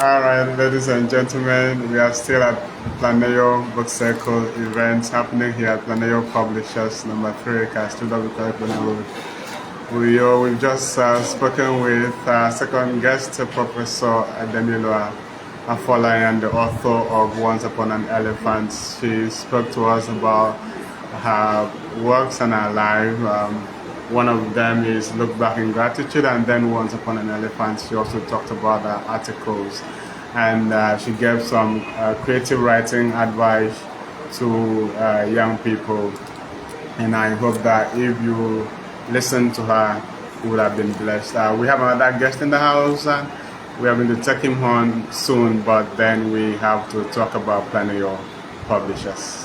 All right, ladies and gentlemen, we are still at the Planeyo Book Circle event happening here at Planeyo Publishers, number 3, Castillo Road. We've just spoken with second guest, Professor Adenilo Afolayan, the author of Once Upon an Elephant. She spoke to us about her works and her life. One of them is Look Back in Gratitude, and then Once Upon an Elephant. She also talked about her articles, and she gave some creative writing advice to young people. And I hope that if you listen to her, you would have been blessed. We have another guest in the house, and we are going to take him on soon, but then we have to talk about Planeyo Publishers.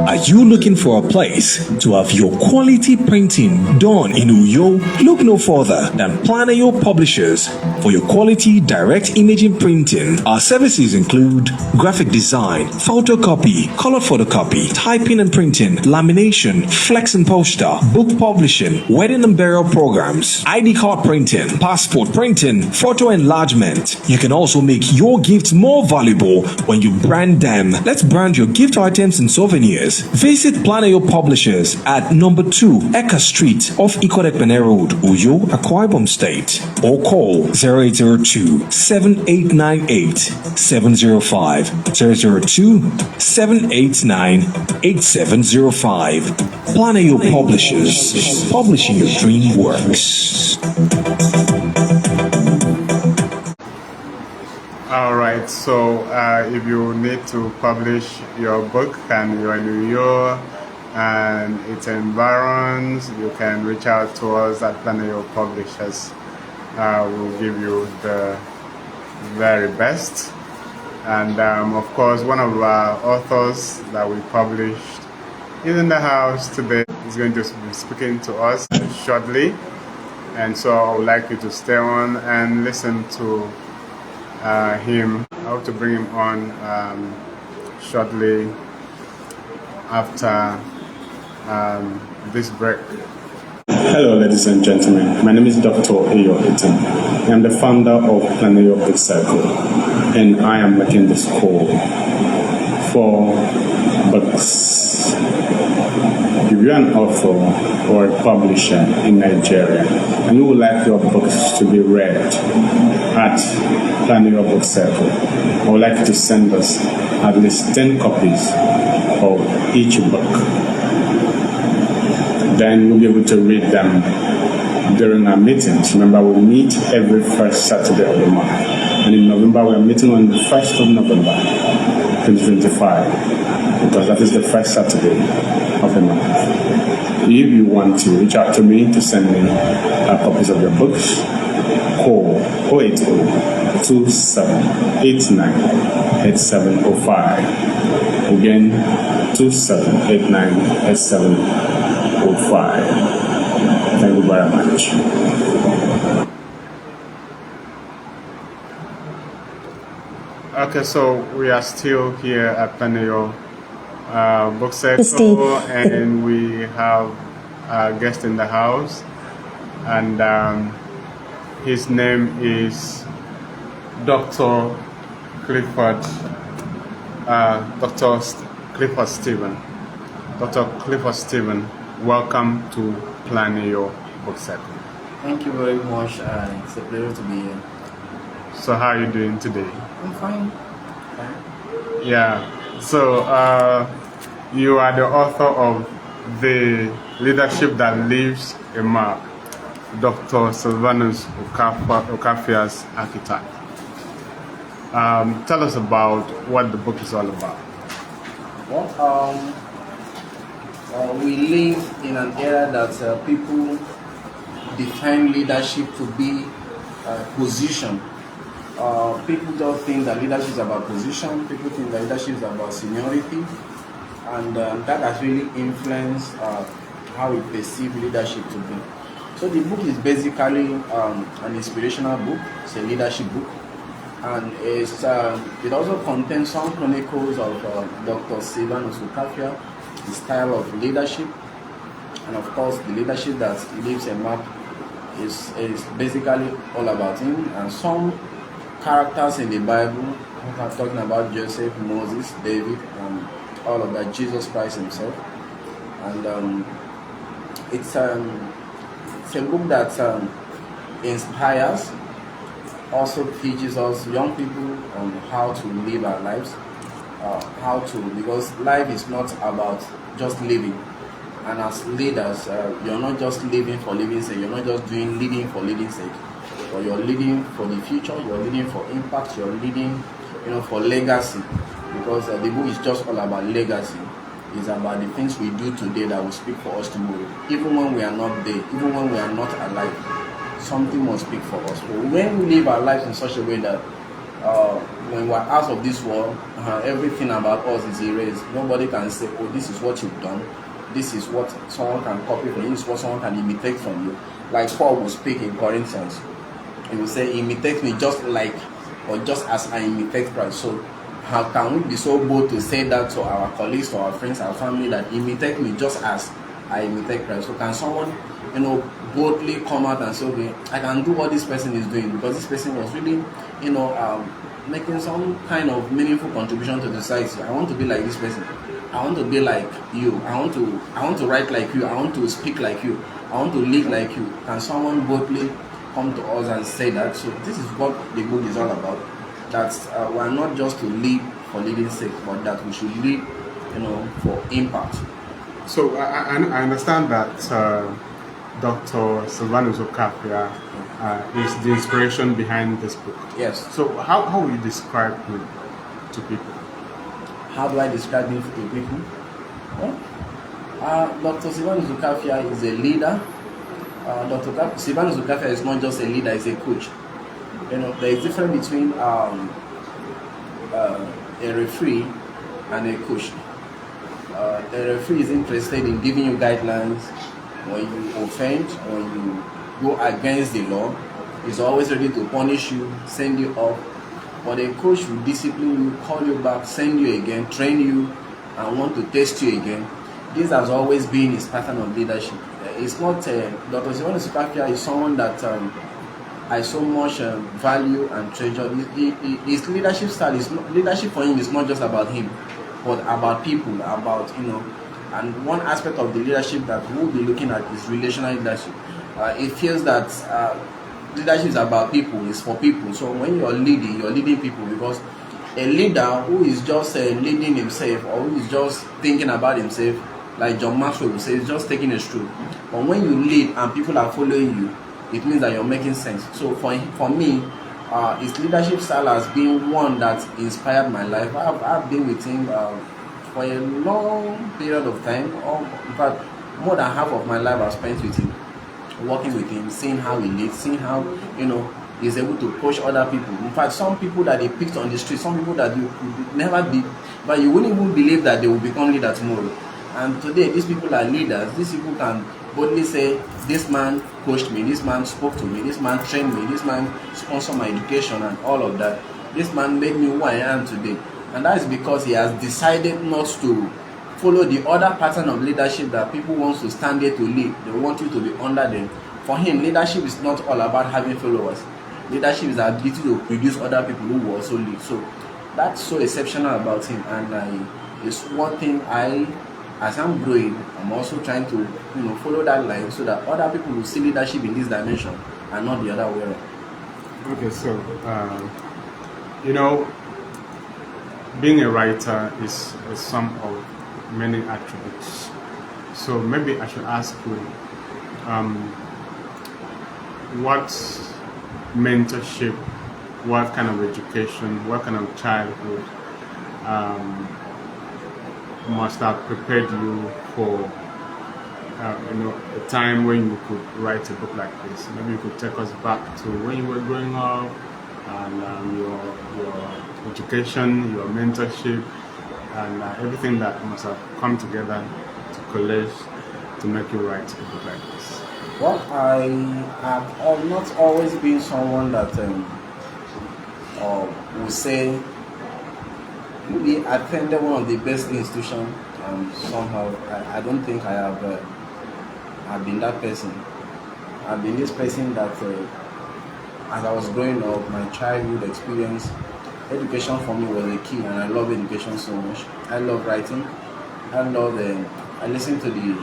Are you looking for a place to have your quality printing done in Uyo? Look no further than Planeyo Publishers for your quality direct imaging printing. Our services include graphic design, photocopy, color photocopy, typing and printing, lamination, flex and poster, book publishing, wedding and burial programs, ID card printing, passport printing, photo enlargement. You can also make your gifts more valuable when you brand them. Let's brand your gift items and souvenirs. Visit Planeyo Publishers at number 2 Eka Street off Ikodekpene Road, Uyo, Akwa Ibom State, or call 0802-7898-705, 002-789-8705. Planeyo Publishers, publishing your dream works. All right, so if you need to publish your book and you're in New York and its environs, you can reach out to us at Planeyo Publishers. We'll give you the very best. And of course, one of our authors that we published is in the house today. He's going to be speaking to us shortly. And so I would like you to stay on and listen to him. I hope to bring him on shortly after this break. Hello, ladies and gentlemen. My name is Dr. Umoette. I am the founder of Planeyo Book Circle, and I am making this call for books. If you're an author or a publisher in Nigeria and you would like your books to be read at Planeyo Book Circle, I would like you to send us at least 10 copies of each book. Then we'll be able to read them during our meetings. Remember, we meet every first Saturday of the month. And in November, we're meeting on the 1st of November, 2025, because that is the first Saturday of the month. If you want to reach out to me to send me copies of your books, call 080-2789-8705. Again, 2789-8705. Thank you very much. Okay, so we are still here at Planeyo Book Circle, and we have a guest in the house, and his name is Dr. Clifford Stephen. Dr. Clifford Stephen, welcome to Planeyo Book Circle. Thank you very much. It's a pleasure to be here. So how are you doing today? I'm fine. Yeah. So you are the author of The Leadership That Leaves a Mark, Dr. Sylvanus Ukafia's archetype. Tell us about what the book is all about. Well, we live in an era that people define leadership to be position. People don't think that leadership is about position. People think that leadership is about seniority, and that has really influenced how we perceive leadership to be. So the book is basically an inspirational book. It's a leadership book, and it also contains some chronicles of Dr. Sylvanus Ukafia, his style of leadership, and of course the leadership that leaves a mark is basically all about him, and some characters in the Bible are talking about Joseph, Moses, David, and all of that, Jesus Christ himself. And it's a book that inspires, also teaches us young people on how to live our lives, because life is not about just living. And as leaders, you're not just living for living sake, you're not just doing leading for leading sake, but you're leading for the future, you're leading for impact, you're leading, for legacy, because the book is just all about legacy. It's about the things we do today that will speak for us tomorrow. Even when we are not there, even when we are not alive, something must speak for us. But when we live our lives in such a way that when we're out of this world, everything about us is erased. Nobody can say, oh, this is what you've done, this is what someone can copy from you, this is what someone can imitate from you. Like Paul will speak in Corinthians, he will say, imitate me just like, or just as I imitate Christ. So how can we be so bold to say that to our colleagues, to our friends, our family, that imitate me just as I imitate Christ? So can someone, boldly come out and say, okay, I can do what this person is doing because this person was really, making some kind of meaningful contribution to the society. I want to be like this person. I want to be like you. I want to write like you. I want to speak like you. I want to live like you. Can someone boldly come to us and say that? So this is what the book is all about. That we are not just to live for living sake, but that we should live, for impact. So I understand that Dr. Sylvanus Ukafia is the inspiration behind this book. Yes. So how will you describe him to people? How do I describe him to people? Well, Dr. Sylvanus Ukafia is a leader. Dr. Sylvanus Ukafia is not just a leader, he's a coach. There is a difference between a referee and a coach. A referee is interested in giving you guidelines when you offend, when you go against the law. He's always ready to punish you, send you off. But a coach will discipline you, call you back, send you again, train you, and want to test you again. This has always been his pattern of leadership. It's not Dr. Sylvanus Ukafia is someone that I so much value and treasure. His leadership style is leadership for him is not just about him, but about people, about and one aspect of the leadership that we'll be looking at is relational leadership. It feels that leadership is about people, it's for people. So when you're leading people, because a leader who is just leading himself, or who is just thinking about himself, like John Maxwell would say, is just taking a stroll. But when you lead and people are following you, it means that you're making sense. So for me, his leadership style has been one that inspired my life. I've been with him for a long period of time. In fact, more than half of my life I've spent with him, working with him, seeing how he leads, seeing how he's able to push other people. In fact, some people that he picked on the street, some people that you could never be, but you wouldn't even believe that they will become leaders tomorrow. And today, these people are leaders. These people can boldly say, this man coached me, this man spoke to me, this man trained me, this man sponsored my education and all of that. This man made me who I am today. And that is because he has decided not to follow the other pattern of leadership that people want to stand there to lead. They want you to be under them. For him, leadership is not all about having followers. Leadership is the ability to produce other people who will also lead. So that's so exceptional about him. And it's one thing as I'm growing, I'm also trying to follow that line so that other people will see leadership in this dimension and not the other way around. Okay, so being a writer is a sum of many attributes. So maybe I should ask you, what mentorship, what kind of education, what kind of childhood must have prepared you for a time when you could write a book like this? Maybe you could take us back to when you were growing up and your education, your mentorship, and everything that must have come together to college to make you write a book like this. Well, I have not always been someone that would say maybe attended one of the best institutions, and somehow I don't think I have been that person. I've been this person that as I was growing up, my childhood experience, education for me was a key, and I love education so much. I love writing. I listened to the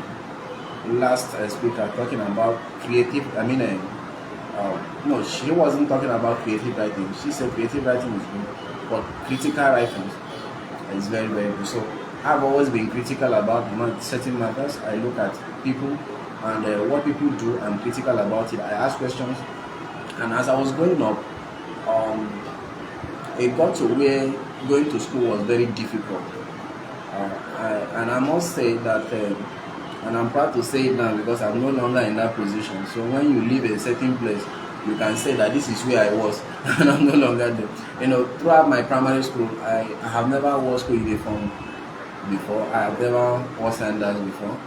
last speaker talking about creative. No, she wasn't talking about creative writing. She said creative writing is good, but critical writing is very, very good. So I've always been critical about certain matters. I look at people and what people do. I'm critical about it. I ask questions, and as I was growing up, it got to where going to school was very difficult. And I must say that, and I'm proud to say it now because I'm no longer in that position. So when you leave a certain place, you can say that this is where I was, and I'm no longer there. You know, throughout my primary school, I have never worn school uniform before. I have never worn sandals before.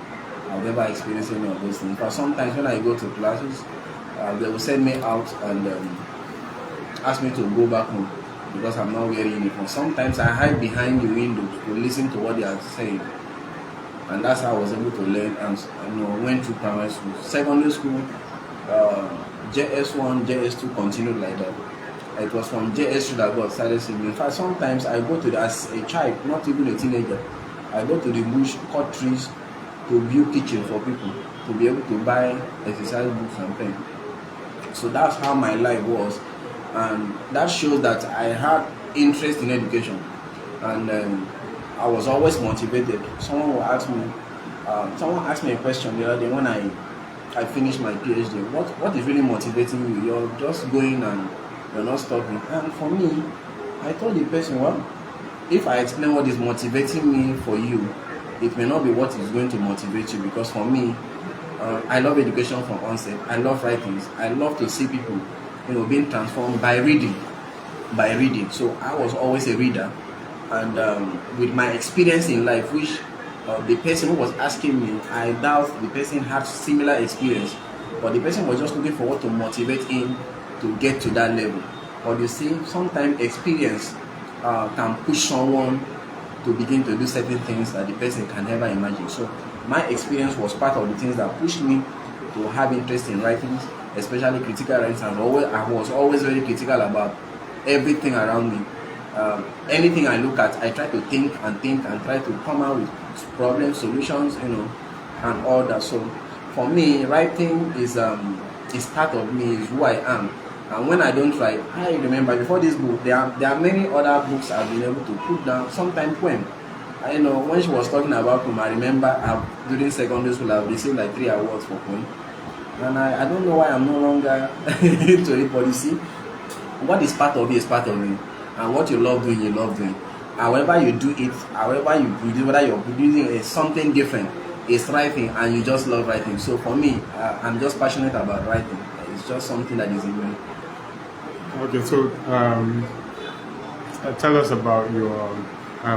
I've never experienced any of those things. But sometimes when I go to classes, they will send me out and ask me to go back home because I'm not wearing uniform. Sometimes I hide behind the windows to listen to what they are saying, and that's how I was able to learn and went through primary school. Secondary school, JS1, JS2 continued like that. It was from JS2 that God started seeing me. In fact, sometimes I go to as a child, not even a teenager, I go to the bush, cut trees to build kitchen for people to be able to buy exercise books and pen. So that's how my life was, and that shows that I had interest in education, and I was always motivated. Someone asked me a question the other day when I finished my PhD. What is really motivating you? You're just going and you're not stopping. And for me, I told the person, well, if I explain what is motivating me for you, it may not be what is going to motivate you, because for me, I love education from onset. I love writings. I love to see people, being transformed by reading. So I was always a reader, and with my experience in life, which the person who was asking me, I doubt the person had similar experience, but the person was just looking for what to motivate him to get to that level. But you see, sometimes experience can push someone to begin to do certain things that the person can never imagine. So my experience was part of the things that pushed me to have interest in writing, especially critical writing. I was always very critical about everything around me. Anything I look at, I try to think and try to come out with problem solutions, and all that. So for me, writing is part of me, is who I am. And when I don't write, I remember before this book, there are many other books I've been able to put down, sometimes poem. When she was talking about poem, I remember during secondary school, I've received like 3 awards for poem. And I don't know why I'm no longer into it, but you see, what is part of you is part of you. And what you love doing, you love doing. However you do it, however you produce, whether you're producing something different, it's writing, and you just love writing. So for me, I'm just passionate about writing. It's just something that is in me. Okay, so tell us about your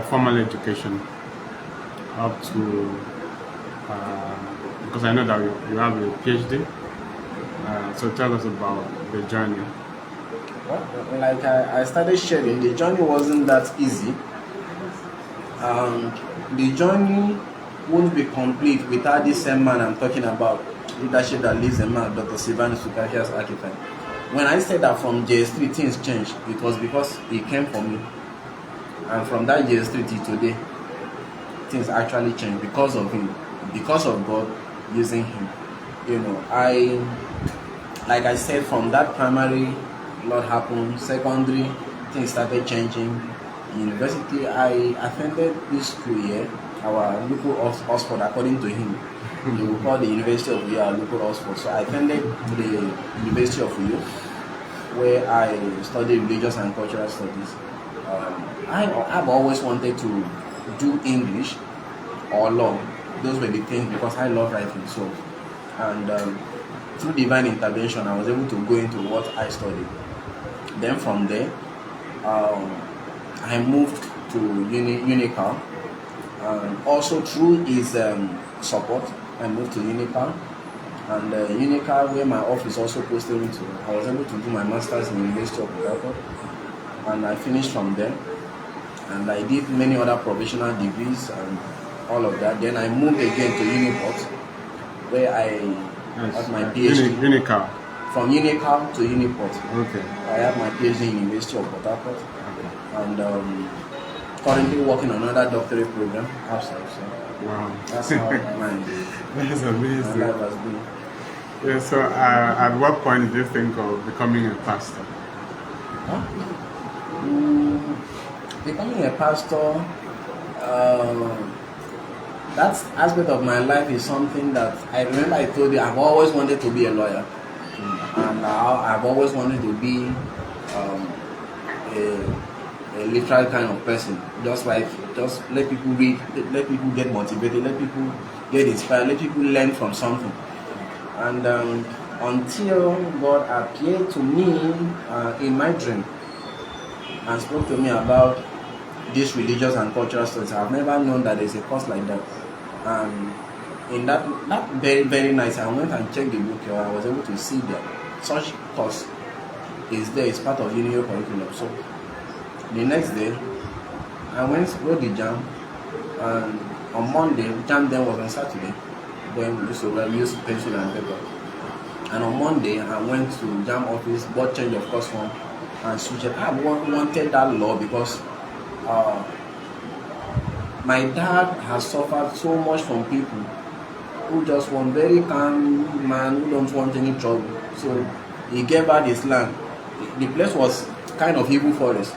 formal education up to, because I know that you have a PhD. So tell us about the journey. Well, like I started sharing, the journey wasn't that easy. The journey won't be complete without this same man I'm talking about, leadership that lives in man, Dr. Sylvanus Ukafia's archetype. When I said that from JS3 things changed, it was because he came for me. And from that JS3 to today, things actually changed because of him, because of God using him. Like I said, from that primary, a lot happened. Secondary, things started changing. University, I attended this school here, our local Oxford, according to him. They will call the University of Uyo our local Oxford. So I attended the University of Uyo, where I studied religious and cultural studies. I've always wanted to do English or law. Those were the things, because I love writing. So, and through divine intervention, I was able to go into what I studied. Then from there, I moved to Unical, and also through his support, I moved to Unical. And Unical, where my office also posted me to, I was able to do my master's in the University of Umoette, and I finished from there. And I did many other professional degrees and all of that. Then I moved again to Uniport, where I That's my PhD. Unical. From Unical to Uniport. Okay. I have my PhD in University of Port Harcourt. Okay. And currently working on another doctorate program outside. So Wow. that's how That's amazing. my life has been. Yeah, so at what point did you think of becoming a pastor? Becoming a pastor, that aspect of my life is something that I remember I told you I've always wanted to be a lawyer. And I've always wanted to be a literal kind of person. Just let people read, let people get motivated, let people get inspired, let people learn from something. And until God appeared to me in my dream and spoke to me about this religious and cultural studies, I've never known that there's a course like that. And in that very, very nice, I went and checked the book. I was able to see that such course is there. It's part of union curriculum. So the next day, I wrote the JAM, and on Monday, JAM then was on Saturday. Then we used pencil and paper. And on Monday, I went to JAM office, bought change of course form, and switched. I wanted that law because my dad has suffered so much from people who just want very calm man who don't want any trouble. So he gave out his land. The place was kind of evil forest.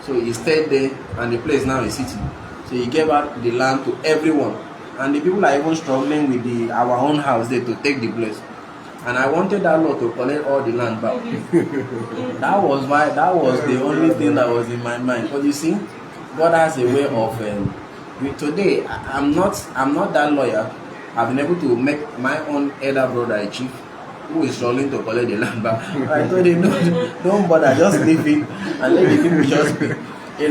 So he stayed there, and the place now is city. So he gave out the land to everyone. And the people are even struggling with our own house there to take the place. And I wanted that law to collect all the land back. That was the only thing that was in my mind. But you see, God has a way of today I'm not that lawyer. I've been able to make my own elder brother a chief who is struggling to collect the land back. I told him, don't bother, just leave it and let the people just be,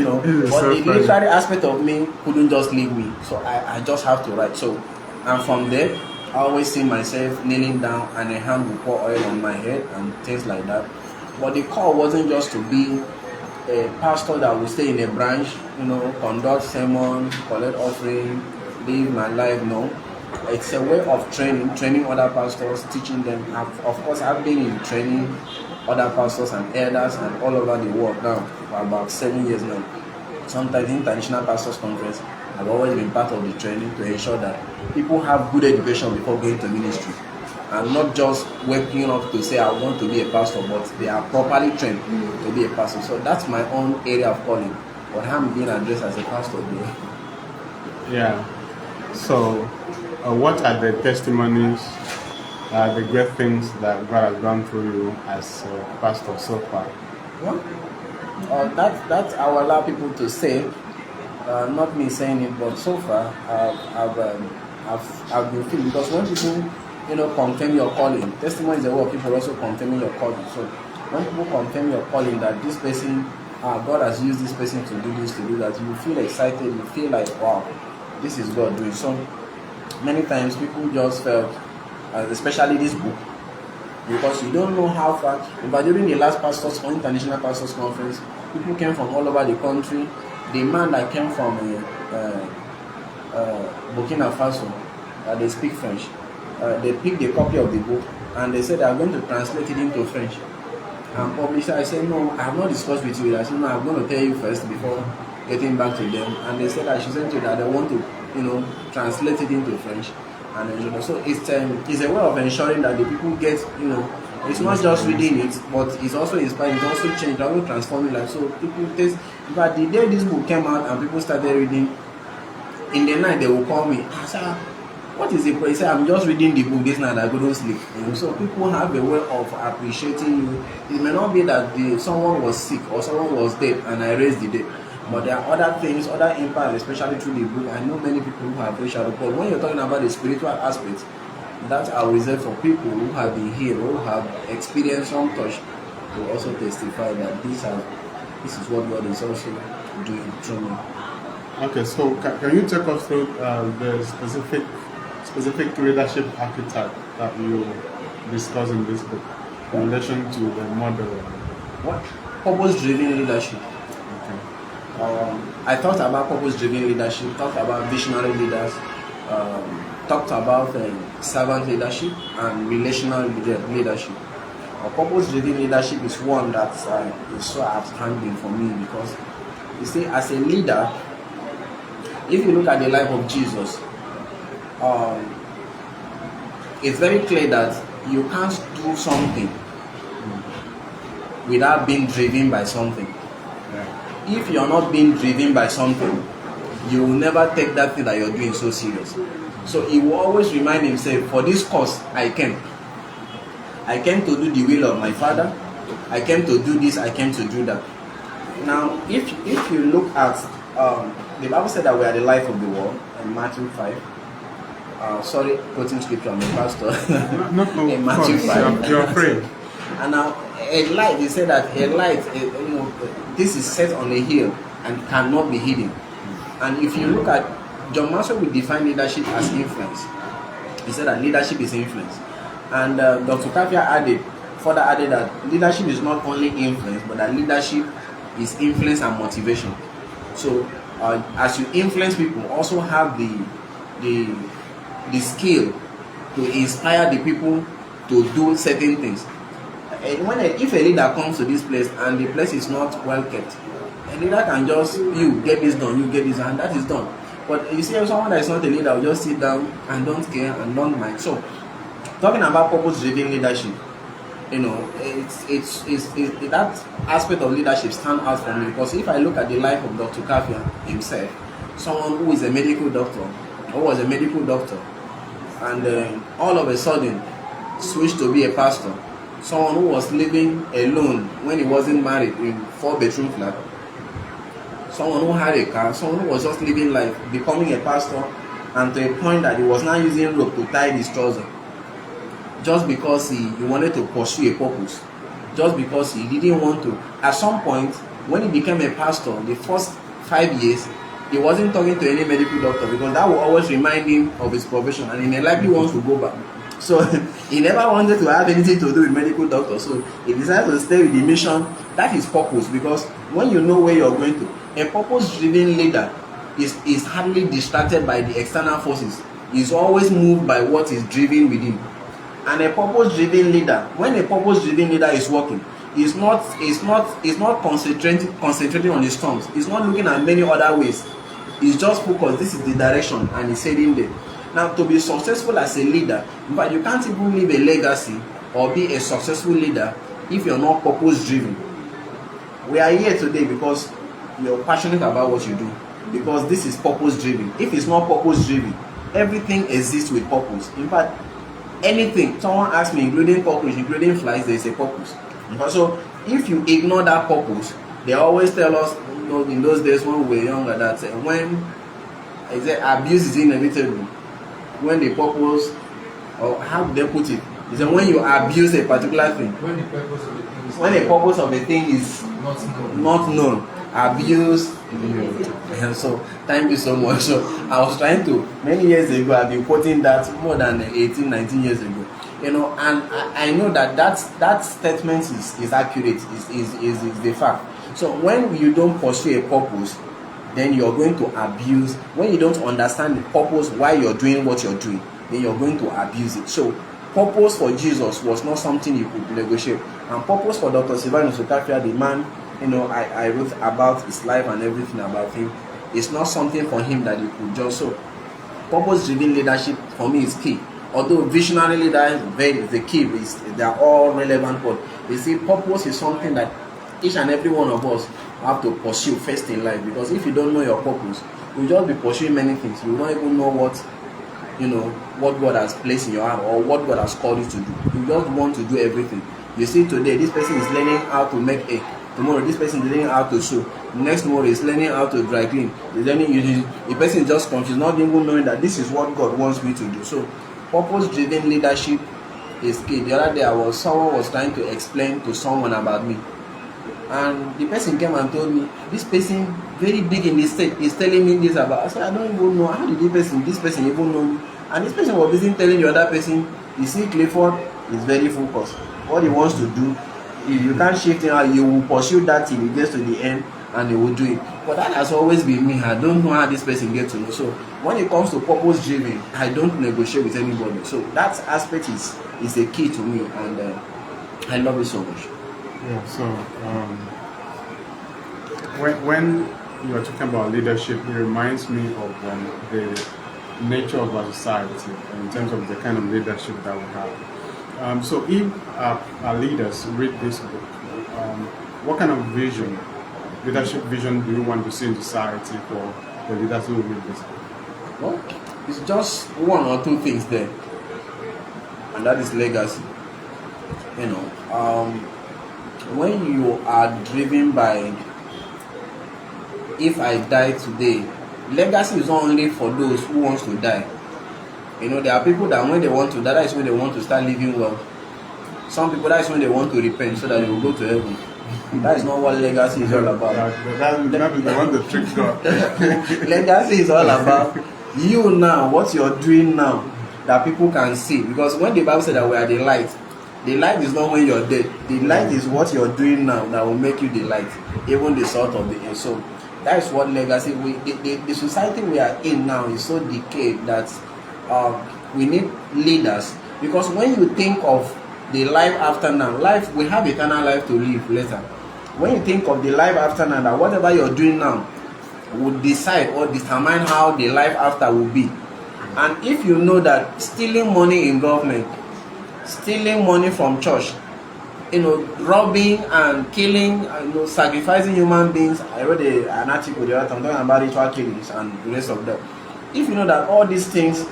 But the literary aspect of me couldn't just leave me. So I just have to write. So, and from there, I always see myself kneeling down and a hand will pour oil on my head and things like that. But the call wasn't just to be a pastor that will stay in a branch, conduct sermon, collect offering, live my life. No. It's a way of training other pastors, teaching them. Of course, I've been in training other pastors and elders and all over the world now for about 7 years now. Sometimes International Pastors Conference, I've always been part of the training to ensure that people have good education before going to ministry. And not just waking up to say I want to be a pastor, but they are properly trained to be a pastor. So that's my own area of calling. But I'm being addressed as a pastor there. Yeah. So what are the testimonies, the great things that God has done through you as a pastor so far? That I will allow people to say, not me saying it, but so far I've been feeling, because when people confirm your calling, testimony is a way of people also confirming your calling. So when people confirm your calling that this person, God has used this person to do this, to do that, you feel excited, you feel like, wow, this is God doing. So many times people just felt, especially this book, because you don't know how far. But during the last International Pastors Conference, people came from all over the country. The man that came from Burkina Faso, they speak French. They picked a copy of the book and they said they are going to translate it into French and publish it. I said, no, I have not discussed with you. I said, no, I'm going to tell you first before getting back to them. And they said I should send to you that they want to, translate it into French. And so it's a way of ensuring that the people get, it's not just reading it, but it's also inspiring, it's also changed, it's also transforming life. So people taste. But the day this book came out and people started reading, in the night they will call me. I said, what is the point? He said, I'm just reading the book this night, I couldn't sleep. So people have a way of appreciating you. It may not be that someone was sick or someone was dead and I raised the dead. But there are other things, other impacts, especially through the book. I know many people who have reached out. But when you're talking about the spiritual aspects, that are reserved for people who have been healed, who have experienced some touch, to also testify that this is what God is also doing through me. Okay, so can you take us through the specific leadership archetype that you discuss in this book in relation to the model? What? Purpose-driven leadership. I thought about purpose-driven leadership, talked about visionary leaders, talked about servant leadership and relational leadership. Purpose-driven leadership is one that is so outstanding for me, because you see, as a leader, if you look at the life of Jesus, it's very clear that you can't do something without being driven by something. Yeah. If you're not being driven by something, you will never take that thing that you're doing so serious. So he will always remind himself, for this cause I came. I came to do the will of my Father. I came to do this, I came to do that. Now, if you look at, the Bible said that we are the life of the world in Matthew 5. Sorry, quoting scripture, I'm a pastor. No, in Matthew 5. You're afraid. And now, a light, they say that a light, this is set on a hill and cannot be hidden. And if you look at, John Maxwell will define leadership as influence. He said that leadership is influence. And Dr. Ukafia further added that leadership is not only influence, but that leadership is influence and motivation. So as you influence people, also have the skill to inspire the people to do certain things. And if a leader comes to this place and the place is not well kept, a leader can just, you get this done, you get this, and that is done. But you see, someone that is not a leader will just sit down and don't care and don't mind. So, talking about purpose-driven leadership, it's that aspect of leadership stands out for me, because if I look at the life of Dr. Ukafia himself, someone who is a medical doctor, who was a medical doctor, and all of a sudden switched to be a pastor, someone who was living alone when he wasn't married in 4-bedroom flat, someone who had a car, someone who was just living life, becoming a pastor, and to a point that he was now using rope to tie his trouser, just because he wanted to pursue a purpose, just because he didn't want to. At some point, when he became a pastor, the first 5 years, he wasn't talking to any medical doctor, because that will always remind him of his profession, and he may likely wants to go back. So he never wanted to have anything to do with medical doctors. So he decided to stay with the mission. That is purpose, because when you know where you're going to, a purpose-driven leader is hardly distracted by the external forces. He's always moved by what is driven within. And a purpose-driven leader, when a purpose-driven leader is working, is not concentrating on the storms. He's not looking at many other ways. He's just focused. This is the direction, and he's heading there. Now, to be successful as a leader, but you can't even leave a legacy or be a successful leader if you're not purpose-driven. We are here today because you're passionate about what you do, because this is purpose-driven. If it's not purpose-driven, everything exists with purpose. In fact, anything, someone asked me, including cockroach, including flies, there is a purpose. So if you ignore that purpose, they always tell us, in those days when we were younger, that when abuse is inevitable, when the purpose, or how do they put it? Is that when you abuse a particular thing, when the purpose of a thing is not known, abuse. And so thank you so much. So I was trying to, many years ago, I've been quoting that more than 18, 19 years ago. And I know that statement is accurate, is the fact. So when you don't pursue a purpose, then you're going to abuse. When you don't understand the purpose why you're doing what you're doing, then you're going to abuse it. So purpose for Jesus was not something you could negotiate. And purpose for Dr. Sylvanus Ukafia, the man, I wrote about his life and everything about him, it's not something for him that you could just. So purpose-driven leadership for me is key. Although visionary leadership is the key, they are all relevant, but you see, purpose is something that each and every one of us have to pursue first in life, because if you don't know your purpose, you'll just be pursuing many things. You don't even know what God has placed in your heart or what God has called you to do. You just want to do everything. You see, today this person is learning how to make egg. Tomorrow this person is learning how to sew. Next tomorrow is learning how to dry clean. The person is just confused, not even knowing that this is what God wants me to do. So purpose-driven leadership is key. The other day someone was trying to explain to someone about me. And the person came and told me, this person very big in the state is telling me this about. I said, I don't even know. How did this person even know me? And this person was busy telling the other person, you see, Clifford is very focused. What he wants to do, if you can't shift him out, you will pursue that till he gets to the end, and he will do it. But that has always been me. I don't know how this person gets to know. So when it comes to purpose driven, I don't negotiate with anybody. So that aspect is a key to me, and I love it so much. Yeah. So when you are talking about leadership, it reminds me of the nature of our society in terms of the kind of leadership that we have. So if our leaders read this book, what kind of leadership vision do you want to see in society for the leaders who read this book? Well, it's just one or two things there, and that is legacy. You know, when you are driven by, if I die today, legacy is not only for those who wants to die. You know, there are people that when they want to die, that is when they want to start living well. Some people, that is when they want to repent so that they will go to heaven. That is not what legacy is all about. That is the one that tricks God. Legacy is all about you now, what you're doing now, that people can see. Because when the Bible said that we are the light is not when you're dead. The light is what you're doing now that will make you the light, even the salt of the earth. So that is what legacy. The society we are in now is so decayed that we need leaders. Because when you think of the life after now, we have eternal life to live later. When you think of the life after now, that whatever you're doing now will decide or determine how the life after will be. And if you know that stealing money in government, stealing money from church, you know, robbing and killing, you know, sacrificing human beings. I read an article the other time talking about ritual killings and the rest of them. If you know that all these things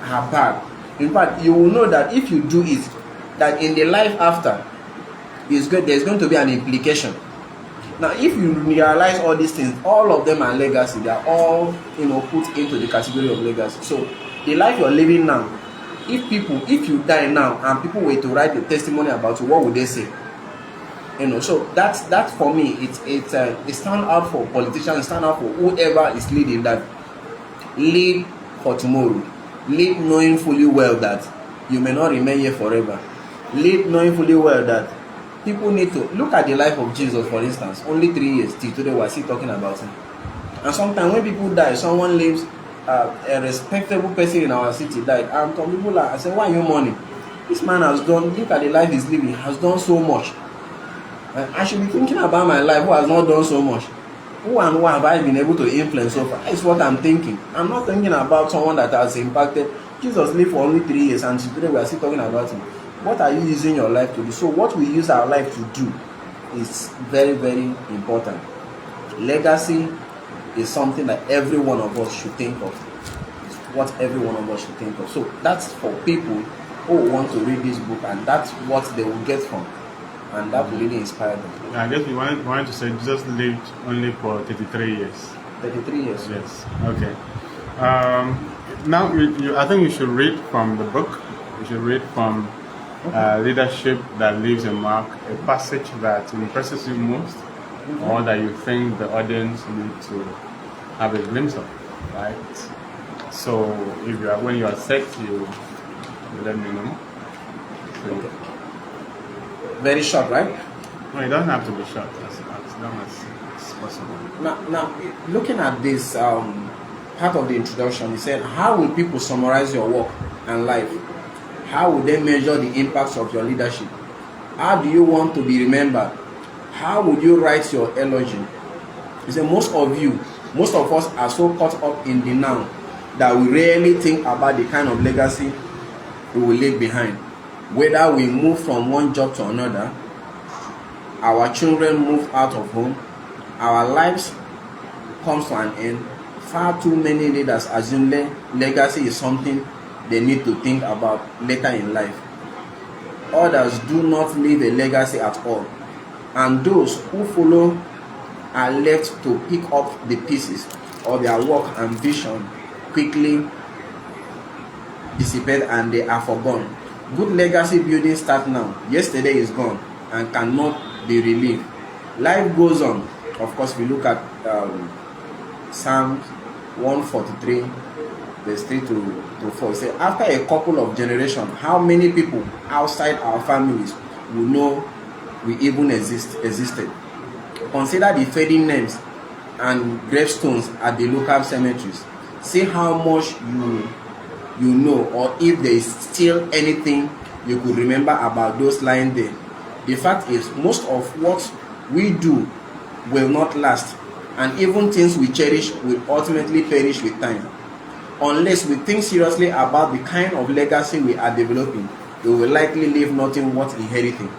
are bad, in fact, you will know that if you do it, that in the life after, there's going to be an implication. Now, if you realize all these things, all of them are legacy. They are all, you know, put into the category of legacy. So, the life you're living now, if you die now and people were to write a testimony about you, what would they say? You know, so that's for me. It stand out for politicians, stand out for whoever is leading, that lead for tomorrow. Lead knowing fully well that you may not remain here forever. Lead knowing fully well that people need to look at the life of Jesus, for instance. Only 3 years till today we're still talking about him. And sometimes when people die, someone lives, a respectable person in our city died, and some people I say, why are you mourning? This man has done, look at the life he's living, has done so much. And I should be thinking about my life, who has not done so much. Who and who have I been able to influence so far? That's what I'm thinking. I'm not thinking about someone that has impacted. Jesus lived for only 3 years, and today we are still talking about him. What are you using your life to do? So what we use our life to do is very, very important. Legacy is something that every one of us should think of. It's what every one of us should think of. So that's for people who want to read this book, and that's what they will get from. And that will really inspire them. Yeah, I guess we wanted to say Jesus lived only for 33 years. 33 years. Yes. Okay. Now, I think you should read from the book. You should read from Leadership That Leaves a Mark, a passage that impresses you most, or that you think the audience need to have a glimpse of, right? So, when you are set, you let me know. So, okay. Very short, right? No, it doesn't have to be short. As long as it's possible. Now, looking at this part of the introduction, he said, how will people summarize your work and life? How will they measure the impacts of your leadership? How do you want to be remembered? How would you write your eulogy? He said, most of us are so caught up in the now that we rarely think about the kind of legacy we will leave behind. Whether we move from one job to another, our children move out of home, our lives comes to an end, far too many leaders assume legacy is something they need to think about later in life. Others do not leave a legacy at all, and those who follow are left to pick up the pieces of their work and vision quickly dissipate and they are forgotten. Good legacy building starts now. Yesterday is gone and cannot be relived. Life goes on. Of course, we look at Psalm 143, verse 3 to 4. Say, after a couple of generations, how many people outside our families will know we even existed? Consider the fading names and gravestones at the local cemeteries. See how much you know, or if there is still anything you could remember about those lying there. The fact is, most of what we do will not last, and even things we cherish will ultimately perish with time. Unless we think seriously about the kind of legacy we are developing, we will likely leave nothing worth inheriting.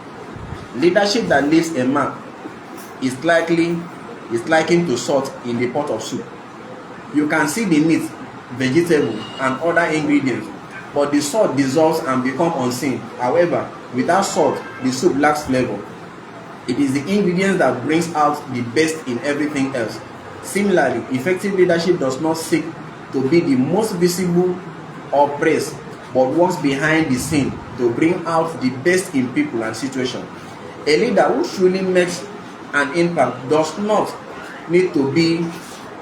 Leadership that leaves a mark is likened to salt in the pot of soup. You can see the meat, vegetable, and other ingredients, but the salt dissolves and becomes unseen. However, without salt, the soup lacks flavor. It is the ingredients that brings out the best in everything else. Similarly, effective leadership does not seek to be the most visible or praised, but works behind the scene to bring out the best in people and situations. A leader who truly makes an impact does not need to be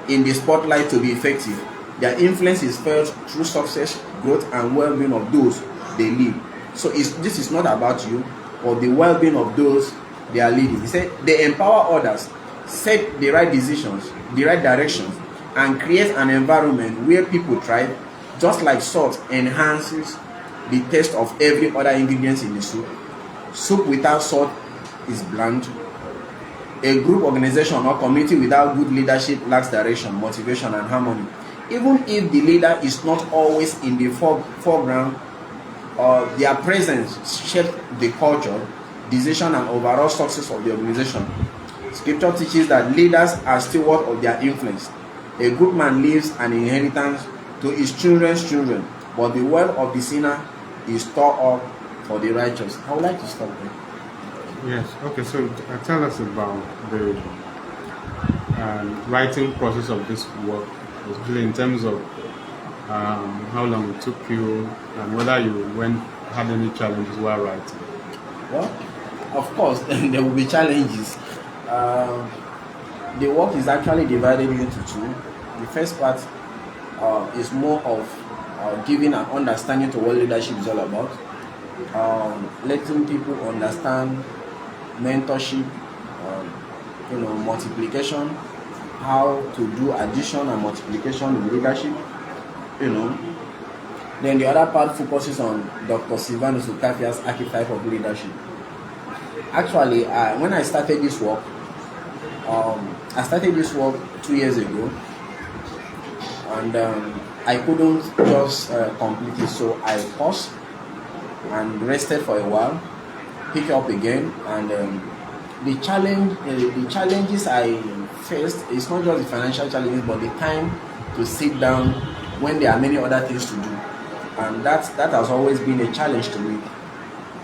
in the spotlight to be effective. Their influence is felt through success, growth, and well-being of those they lead. So this is not about you, but the well-being of those they are leading. He said they empower others, set the right decisions, the right directions, and create an environment where people thrive, just like salt enhances the taste of every other ingredient in the soup. Soup without salt is bland. A group, organization, or community without good leadership lacks direction, motivation, and harmony. Even if the leader is not always in the foreground, their presence shapes the culture, decision, and overall success of the organization. Scripture teaches that leaders are stewards of their influence. A good man leaves an inheritance to his children's children, but the wealth of the sinner is stored up for the righteous. I would like to stop there. Yes, okay, so tell us about the writing process of this work, especially in terms of how long it took you and whether you had any challenges while writing. Well, of course, there will be challenges. The work is actually divided into two. The first part is more of giving an understanding to what leadership is all about, letting people understand mentorship, multiplication, how to do addition and multiplication in leadership, Then the other part focuses on Dr. Sylvanus Ukafia's archetype of leadership. Actually, when I started this work, 2 years ago, and I couldn't just complete it, so I paused and rested for a while, pick up again, and the challenges I faced is not just the financial challenges, but the time to sit down when there are many other things to do, and that has always been a challenge to me.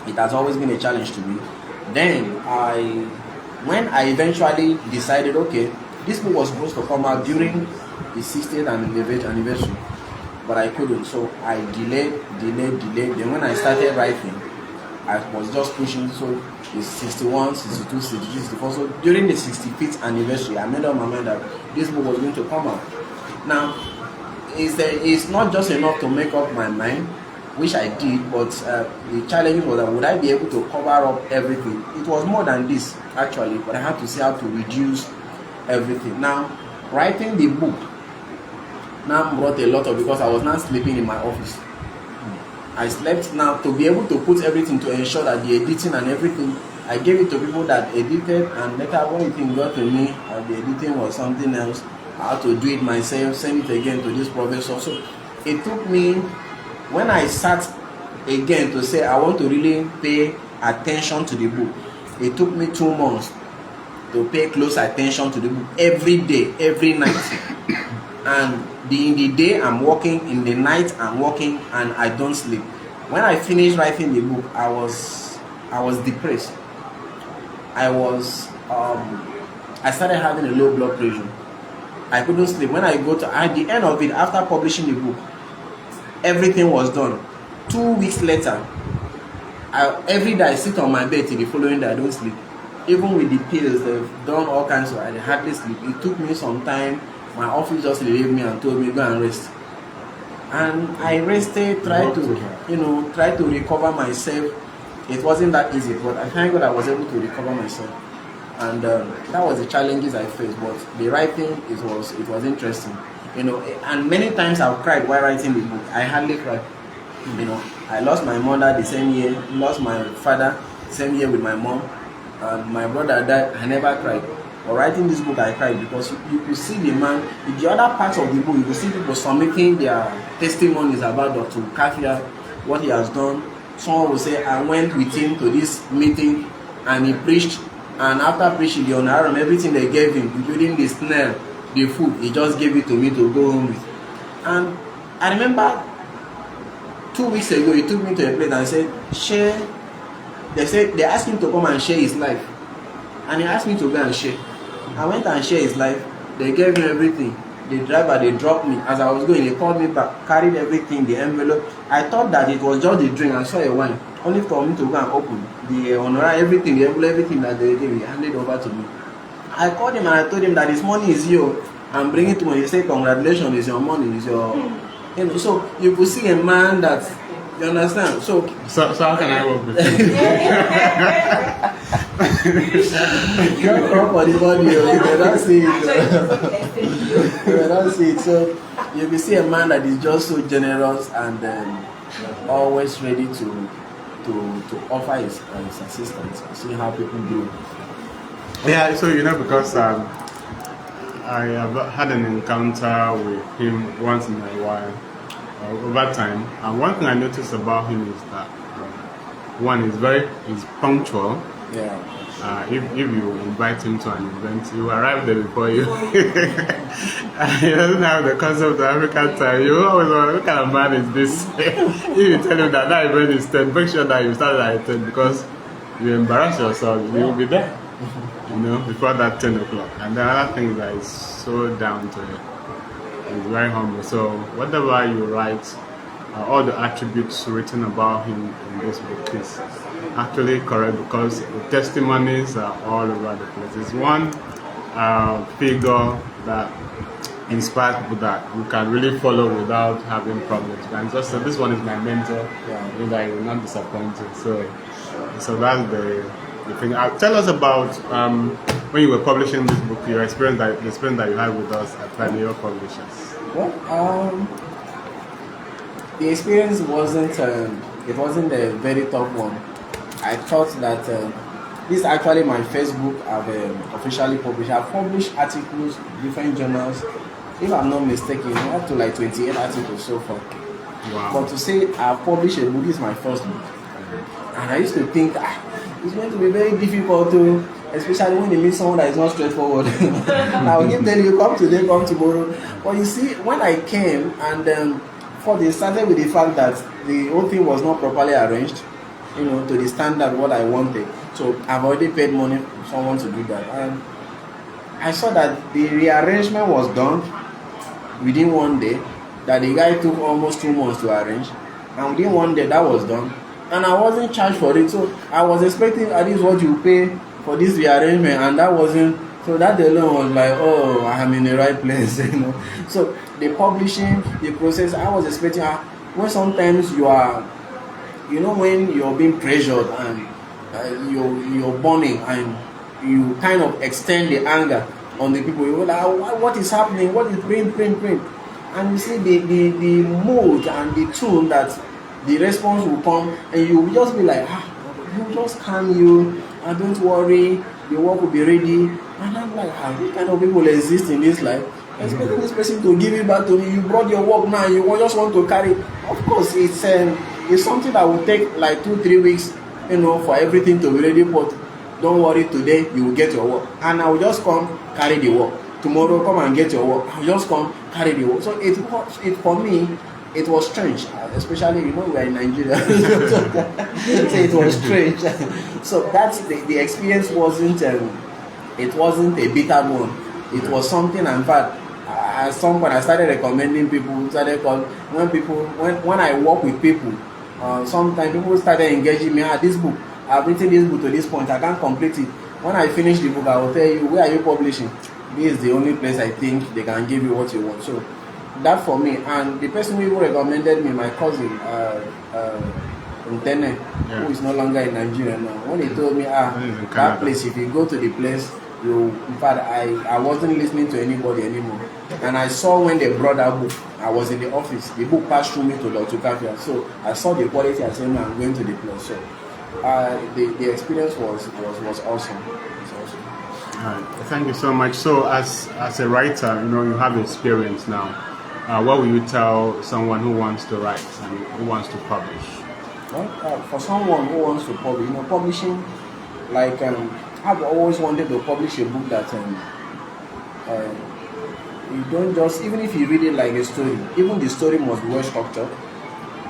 It has always been a challenge to me. Then when I eventually decided, okay, this book was supposed to come out during the 60th anniversary, but I couldn't, so I delayed. Then when I started writing, I was just pushing, so it's 61, 62, 63, 64. So during the 65th anniversary, I made up my mind that this book was going to come out. Now, it's not just enough to make up my mind, which I did, but the challenge was that would I be able to cover up everything? It was more than this, actually, but I had to see how to reduce everything. Now, writing the book now brought a lot of, because I was not sleeping in my office. I slept now to be able to put everything, to ensure that the editing and everything, I gave it to people that edited, and later when it got to me, the editing was something else. I had to do it myself, send it again to this professor. So it took me, when I sat again to say I want to really pay attention to the book, it took me 2 months to pay close attention to the book every day, every night. And in the day I'm working, in the night I'm working, and I don't sleep. When I finished writing the book, I was depressed. I started having a low blood pressure. I couldn't sleep. When I go to, at the end of it, after publishing the book, everything was done. 2 weeks later, every day I sit on my bed till the following day. I don't sleep. Even with the pills, they've done all kinds of, I hardly sleep. It took me some time. My office just relieved me and told me go and rest. And I rested, tried to recover myself. It wasn't that easy, but I thank God I was able to recover myself. and that was the challenges I faced. But the writing, it was interesting, you know. And many times I've cried while writing the book. I hardly cried, you know. I lost my mother the same year, lost my father the same year with my mom, and my brother died. I never cried. But writing this book, I cried because you could see the man. In the other parts of the book, you could see people submitting their testimonies about Dr. Ukafia, what he has done. Someone will say, I went with him to this meeting and he preached, and after preaching the honorarium, everything they gave him, including the snail, the food, he just gave it to me to go home with. And I remember 2 weeks ago, he took me to a place and said, share. They asked him to come and share his life. And he asked me to go and share. I went and shared his life. They gave me everything. The driver, they dropped me. As I was going, they called me back, carried everything, the envelope. I thought that it was just the drink. I saw a wine. Only for me to go and open the honorarium, everything, the envelope, everything that they gave me, handed over to me. I called him and I told him that this money is yours. I'm bringing it to him. He said, congratulations, it's your money, it's your... You know, so you could see a man that, you understand? So how can I work with you? Don't come for the money, you cannot see it. You cannot see it. So you can see a man that is just so generous and always ready to offer his assistance. See how people do. Yeah, so you know, because I have had an encounter with him once in a while over time, and one thing I noticed about him is that one is he's punctual. Yeah. If you invite him to an event, he will arrive there before you. He doesn't have the concept of African time. You always wonder, what kind of man is this? If you tell him that event is 10, make sure that you start at 10, because you embarrass yourself, you will be there, you know, before that 10 o'clock. And the other thing is that he's so down to it. He's very humble. So whatever you write, all the attributes written about him in this book is actually correct, because the testimonies are all over the place. It's one figure that inspires people that you can really follow without having problems. And just so this one is my mentor, that you will not disappoint you. So that's the thing. Tell us about when you were publishing this book, your experience that you had with us at Planeyo Publishers. Well, the experience wasn't a very tough one. I thought that this is actually my first book I've officially published. I've published articles, different journals. If I'm not mistaken, up to like 28 articles so far. Wow. But to say I've published a book, this is my first book. And I used to think it's going to be very difficult to, especially when you meet someone that is not straightforward. I will give them, you come today, come tomorrow. But you see, when I came and they started with the fact that the whole thing was not properly arranged, you know, to the standard what I wanted. So I've already paid money for someone to do that. And I saw that the rearrangement was done within 1 day, that the guy took almost 2 months to arrange. And within 1 day, that was done. And I wasn't charged for it. So I was expecting at least what you pay for this rearrangement, and that wasn't. So that alone was like, oh, I'm in the right place, you know. So the publishing, the process, I was expecting, when sometimes you are, you know, when you're being pressured and you're burning and you kind of extend the anger on the people, you're like, what is happening? What is print? And you see the mood and the tune that the response will come, and you will just be like, you just calm you, and don't worry, the work will be ready. And I'm like, what kind of people exist in this life? Expecting this person to give it back to me. You brought your work now, you just want to carry. Of course, it's something that will take like 2-3 weeks, you know, for everything to be ready. But don't worry, today you will get your work, and I will just come carry the work. Tomorrow, come and get your work. I will just come carry the work. So it for me, it was strange, especially, you know, we are in Nigeria. So it was strange. So that's the experience wasn't a bitter one. It was something. In fact, at some point I started recommending people. When I work with people, sometimes people started engaging me. This book, I've written this book to this point, I can't complete it. When I finish the book, I will tell you, where are you publishing? This is the only place I think they can give you what you want. So that for me, and the person who recommended me, my cousin, Ntene, Yeah. who is no longer in Nigeria now. When he told me, That is in that Canada. place, if you go to the place, in fact, I wasn't listening to anybody anymore. And I saw when they brought that book, I was in the office. The book passed through me to Dr. Ukafia. So I saw the quality. I said, no, I'm going to the place. So the experience was awesome. It's awesome. All right. Thank you so much. So, as a writer, you have experience now. What will you tell someone who wants to write and who wants to publish? Well, for someone who wants to publish, publishing, like I've always wanted to publish a book that you don't just, even if you read it like a story, even the story must be well structured,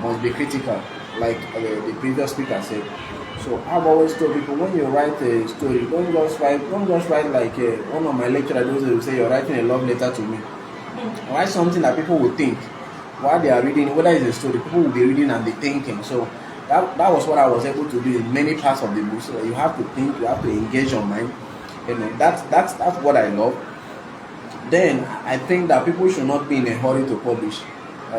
must be critical, like the previous speaker said. So I've always told people, when you write a story, don't just write like one of my lecturers will say you're writing a love letter to me. Write something that people will think while they are reading, whether it's a story, people will be reading and be thinking. So that was what I was able to do in many parts of the book. So you have to think, you have to engage your mind. That's what I love. Then I think that people should not be in a hurry to publish,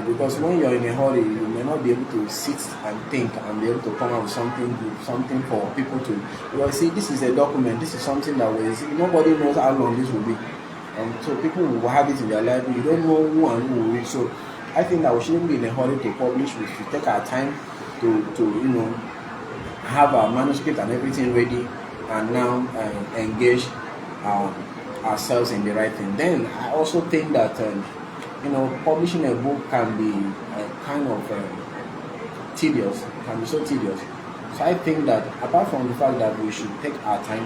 because when you're in a hurry, you may not be able to sit and think and be able to come up with something good, something for people to. Because see, this is a document. This is something that nobody knows how long this will be. So people will have it in their life. You don't know who and who will read. So I think that we shouldn't be in a hurry to publish. We should take our time to have our manuscript and everything ready, and now engage ourselves in the writing. Then I also think that publishing a book can be kind of tedious. It can be so tedious. So I think that apart from the fact that we should take our time,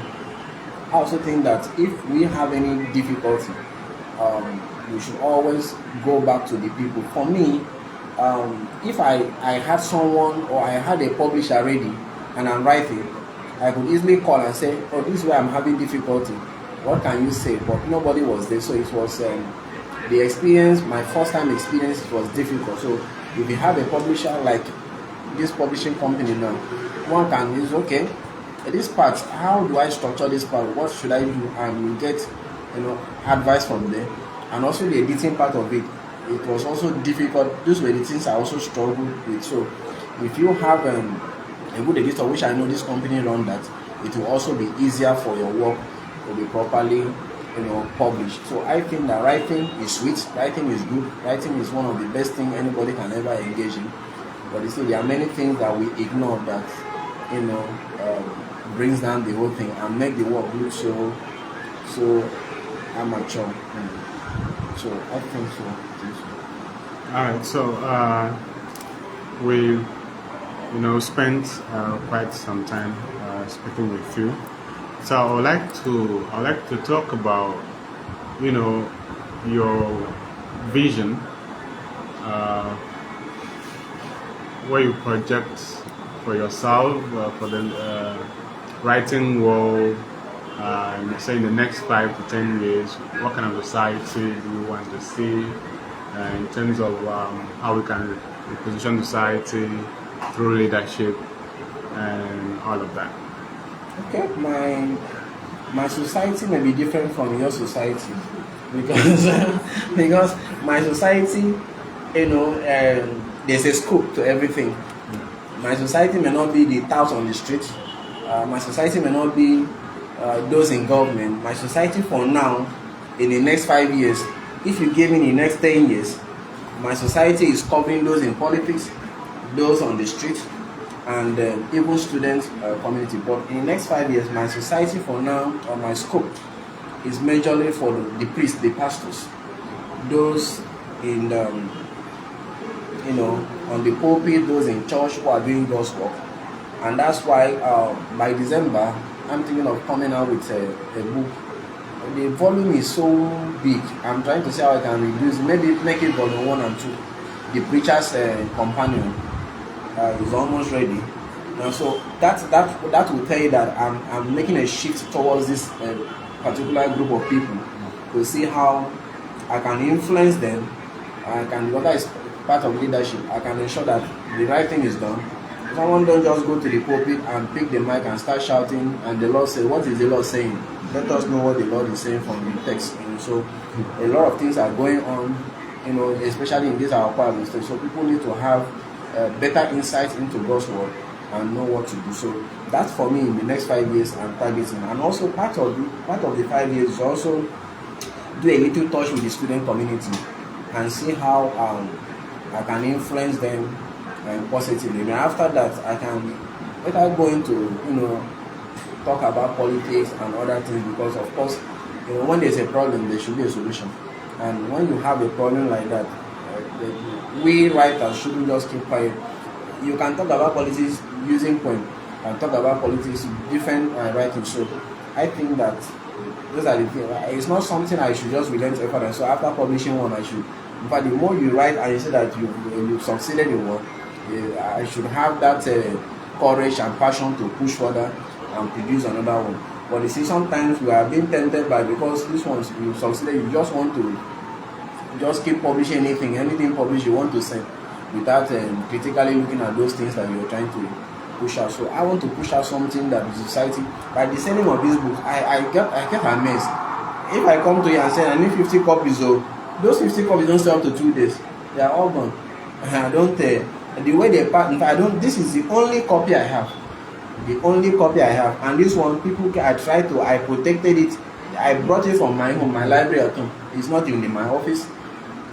I also think that if we have any difficulty, we should always go back to the people. For me, if I had someone or I had a publisher ready and I'm writing, I could easily call and say, oh, this is where I'm having difficulty. What can you say? But nobody was there, so it was the experience. My first time experience was difficult. So if you have a publisher like this publishing company now, one can use, okay, this part, how do I structure this part? What should I do? And you get advice from there. And also the editing part of it, it was also difficult. Those were the things I also struggled with. So if you have a good editor, which I know this company run that, it will also be easier for your work to be properly published. So I think that writing is sweet, writing is good, writing is one of the best things anybody can ever engage in. But you see, there are many things that we ignore that brings down the whole thing and make the work look so amateur. So I think so. All right. So we spent quite some time speaking with you. So I would like to talk about your vision, where you project for yourself, for the writing world, say in the next 5 to 10 years. What kind of society do you want to see in terms of how we can reposition society through leadership and all of that? Okay, my society may be different from your society because my society, there's a scope to everything. My society may not be the touts on the street. My society may not be those in government. My society for now, in the next 5 years, if you give me the next 10 years, my society is covering those in politics, those on the street, and even student community. But in the next 5 years, my society for now, or my scope, is majorly for the priests, the pastors, those in on the pulpit, those in church who are doing God's work. And that's why by December, I'm thinking of coming out with a book. The volume is so big. I'm trying to see how I can reduce it. Maybe make it volume 1 and 2. The Preacher's Companion is almost ready. And so that will tell you that I'm making a shift towards this particular group of people to see how I can influence them. I can, whether it's part of leadership, I can ensure that the right thing is done. Someone don't just go to the pulpit and pick the mic and start shouting, and the Lord says, what is the Lord saying? Let us know what the Lord is saying from the text. So a lot of things are going on, especially in this our part. So people need to have better insight into God's word and know what to do. So that's for me in the next 5 years I'm targeting. And also part of the 5 years is also do a little touch with the student community and see how I can influence them positively. And after that, I can better go into talk about politics and other things, because of course when there's a problem there should be a solution. And when you have a problem like that, we writers shouldn't just keep quiet. You can talk about politics using poem and talk about politics different writing. So I think that those are the things. It's not something I should just relent effort. And so after publishing one, I should. In fact, the more you write and you say that you've succeeded in one, I should have that courage and passion to push further and produce another one. But you see, sometimes we are being tempted by, because this one you succeeded, you just want to just keep publishing anything published you want to send, without critically looking at those things that you're trying to push out. So I want to push out something that the society, by the sending of this book, I get amazed. If I come to you and say I need 50 copies, those 50 copies don't stay up to 2 days. They are all gone. I don't the way they pack. In fact, I don't. This is the only copy I have. The only copy I have, and this one, I protected it. I brought it from my home, my library at home. It's not even in my office.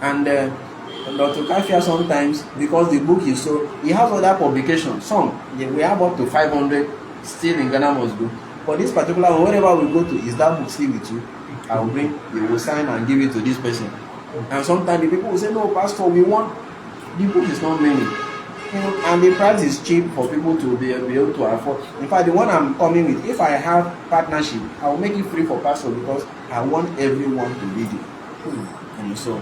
And Dr. Ukafia sometimes, because the book is so, he has other publications. We have up to 500 still in Ghana must go. For this particular one, wherever we go to, is that book still with you? I will bring, you will sign and give it to this person. And sometimes the people will say, no, Pastor, we want, the book is not many. And the price is cheap for people to be able to afford. In fact, the one I'm coming with, if I have partnership, I will make it free for Pastor, because I want everyone to read it. And so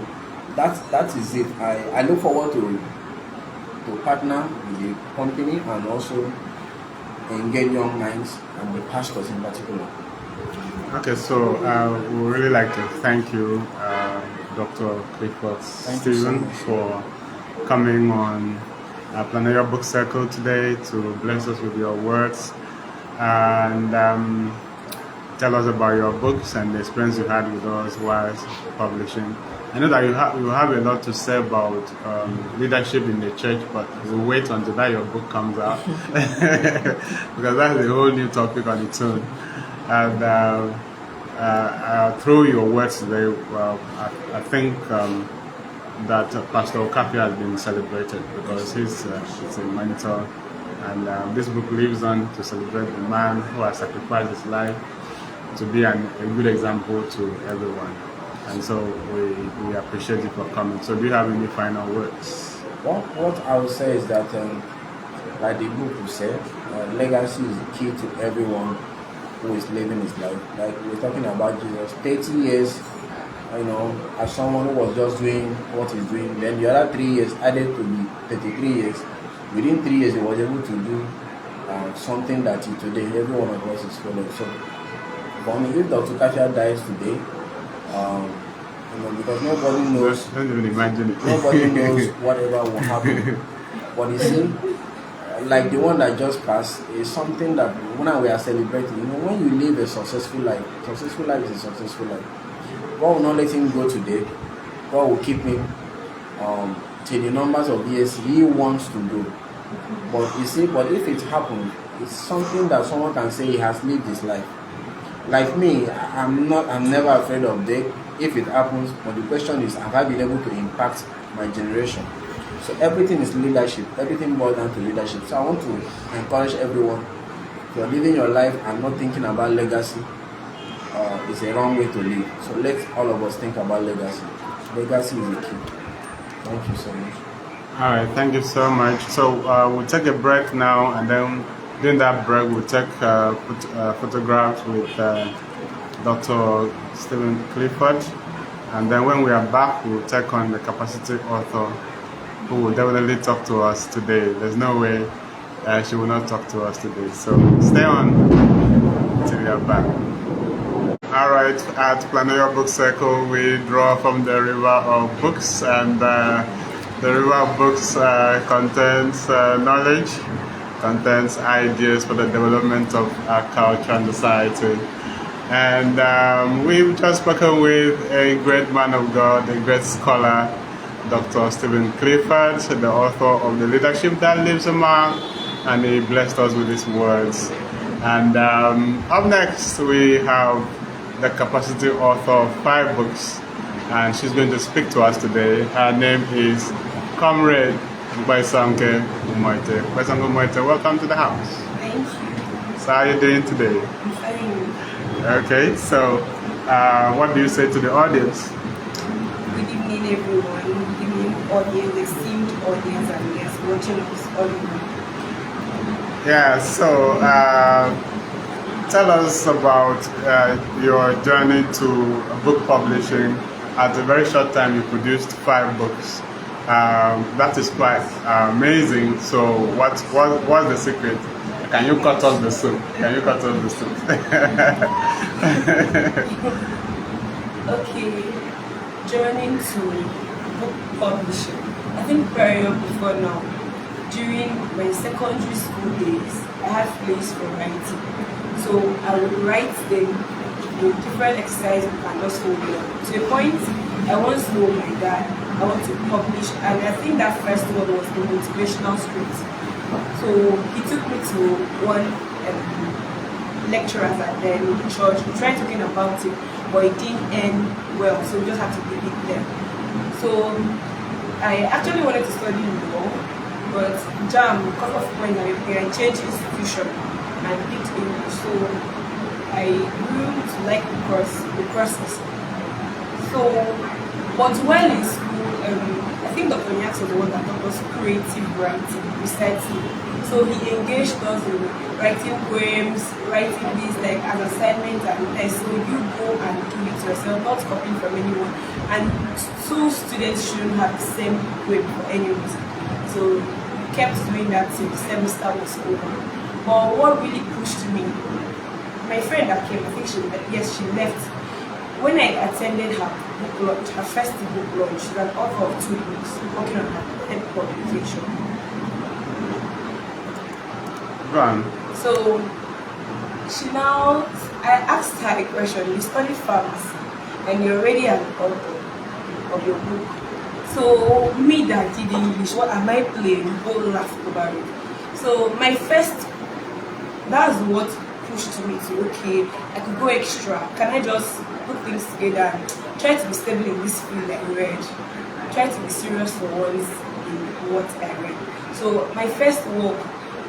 that is it. I look forward to partner with the company and also engage young minds and the pastors in particular. Okay, so we would really like to thank you, Dr. Clifford Stephen, for coming on Planeyo Book Circle today to bless us with your words and tell us about your books and the experience you had with us whilst publishing. I know that you have a lot to say about leadership in the church, but we'll wait until that your book comes out because that's a whole new topic on its own. And through your words today, I think that Pastor Ukafia has been celebrated because he's a mentor, and this book lives on to celebrate the man who has sacrificed his life to be a good example to everyone. And so we appreciate you for coming. So do you have any final words? What I would say is that, like the book you said, legacy is the key to everyone who is living his life. Like we're talking about Jesus, 30 years, as someone who was just doing what he's doing, then the other 3 years added to the 33 years. Within 3 years, he was able to do something that today every one of us is following. So, for me, if Dr. Ukafia dies today, because nobody knows. Don't even imagine it. Nobody knows whatever will happen. But you see, like the one that just passed, is something that when we are celebrating. When you live a successful life is a successful life. God will not let him go today. God will keep him till the numbers of years he wants to do. But you see, if it happens, it's something that someone can say he has lived his life. Like me, I'm never afraid of death if it happens. But the question is, have I been able to impact my generation? So everything is leadership. Everything boils down to leadership. So I want to encourage everyone. If you're living your life and not thinking about legacy, it's a wrong way to live. So let all of us think about legacy. Legacy is the key. Thank you so much. All right, thank you so much. So we'll take a break now, and then during that break we'll take photographs with Dr. Stephen Clifford, and then when we are back we'll take on the capacity author who will definitely talk to us today. There's no way she will not talk to us today. So stay on until we are back. All right, at Planeyo Book Circle, we draw from the river of books, and the river of books contains knowledge, contains ideas for the development of our culture and society. And we've just spoken with a great man of God, a great scholar, Dr. Stephen Clifford, the author of The Leadership That Lives Among, and he blessed us with his words. And up next, we have the capacity author of 5 books, and she's going to speak to us today. Her name is Comrade Mkpoisongke Umoette. Mkpoisongke Umoette, welcome to the house. Thank you. So how are you doing today? I'm fine. Okay, so what do you say to the audience? Good evening, everyone. Good evening, audience, esteemed audience, and yes, watching us all evening. Yeah, so tell us about your journey to book publishing. At a very short time, you produced 5 books. That is quite amazing. So, what's the secret? Can you cut us the soup? Can you cut us the soup? Okay, journey to book publishing. I think prior before now, during my secondary school days, I had place for writing. So I would write them with different exercises and just hold on. To a point, I once told my dad I want to publish, and I think that first one was the motivational script. So he took me to one lecturer at the church. We tried talking about it, but it didn't end well, so we just had to leave it there. So I actually wanted to study law, but JAM, because of when I changed institution and picked English, so I grew to like the courses. So, but while in school, I think Dr. Nyax was the one that taught us creative writing, reciting. So he engaged us in writing poems, writing these like as assignments and tests. So you go and do it yourself, not copying from anyone. And 2 students shouldn't have the same poem for any reason. So we kept doing that till the semester was over. But what really pushed me, my friend that came, I think she left. When I attended her book launch, her first book launch, she's an author of 2 books, working on her 3rd publication. Go on. So I asked her a question. You study pharmacy and you're already an author of your book. So me that did English, what am I playing? All laughed about it. So that's what pushed me to, okay, I could go extra. Can I just put things together and try to be stable in this field I read? Try to be serious for once in what I read. So my first work,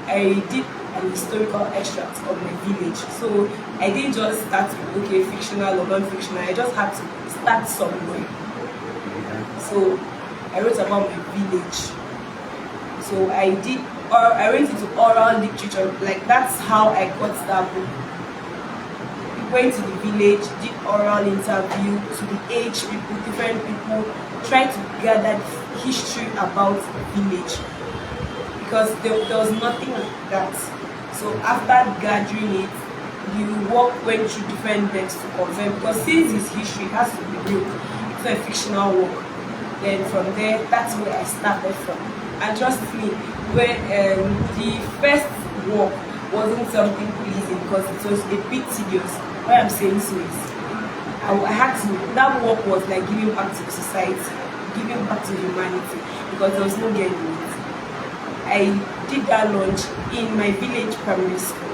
I did an historical extract of my village. So I didn't just start with, okay, fictional or non-fictional. I just had to start somewhere. So I wrote about my village. So I went into oral literature. Like that's how I got that book. Went to the village, did oral interview to the age people, different people, tried to gather history about the village because there was nothing like that. So after gathering it, went through different decks to confirm because since it's history, it has to be real. It's a fictional work. Then from there, that's where I started from. And trust me, when the first work wasn't something pleasing because it was a bit tedious. Why I'm saying so is I had to, that work was like giving back to society, giving back to humanity because there was no getting it. I did that launch in my village primary school.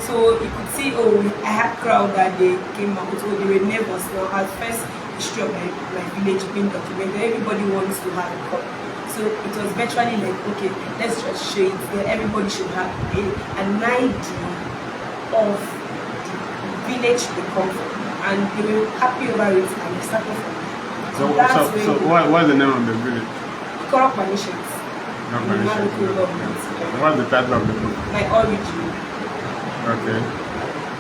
So you could see, I had crowd that they came out, they were nervous. Now at first, history of my village being documented, everybody wants to have a copy. So it was virtually like, okay, let's just show it. Everybody should have an idea of the village they come from. And they were happy over it and they started from there. So what's the name of the village? Corrupt Manishans. What's the title of the book? My origin. Okay.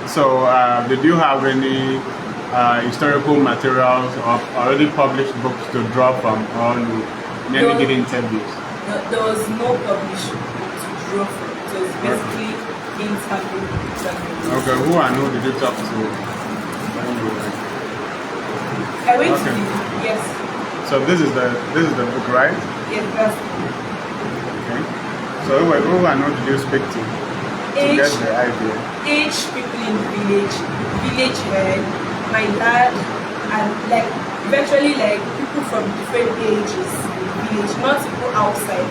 So did you have any historical materials or already published books to draw from, or you mainly did interviews? There was no published book to draw from. So it's basically interviews. Okay, who and who did you talk to? I went to yes. So this is the book, right? Yes, that's okay. So who and who did you speak to get the idea? Each people in the village head, my dad, and like virtually like people from different ages in the village, not people outside.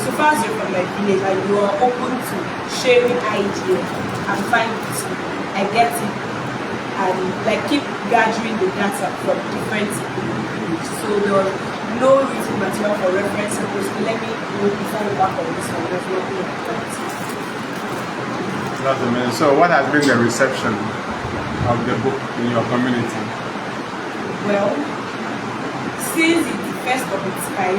So far as you're from my village and you are open to sharing ideas and find it, I get it. And like keep gathering the data from different village. So there was no written material for reference. So let me go before we back on this one. There's nothing like that. That's amazing. So what has been the reception of the book in your community? Well, since it's the first of its kind,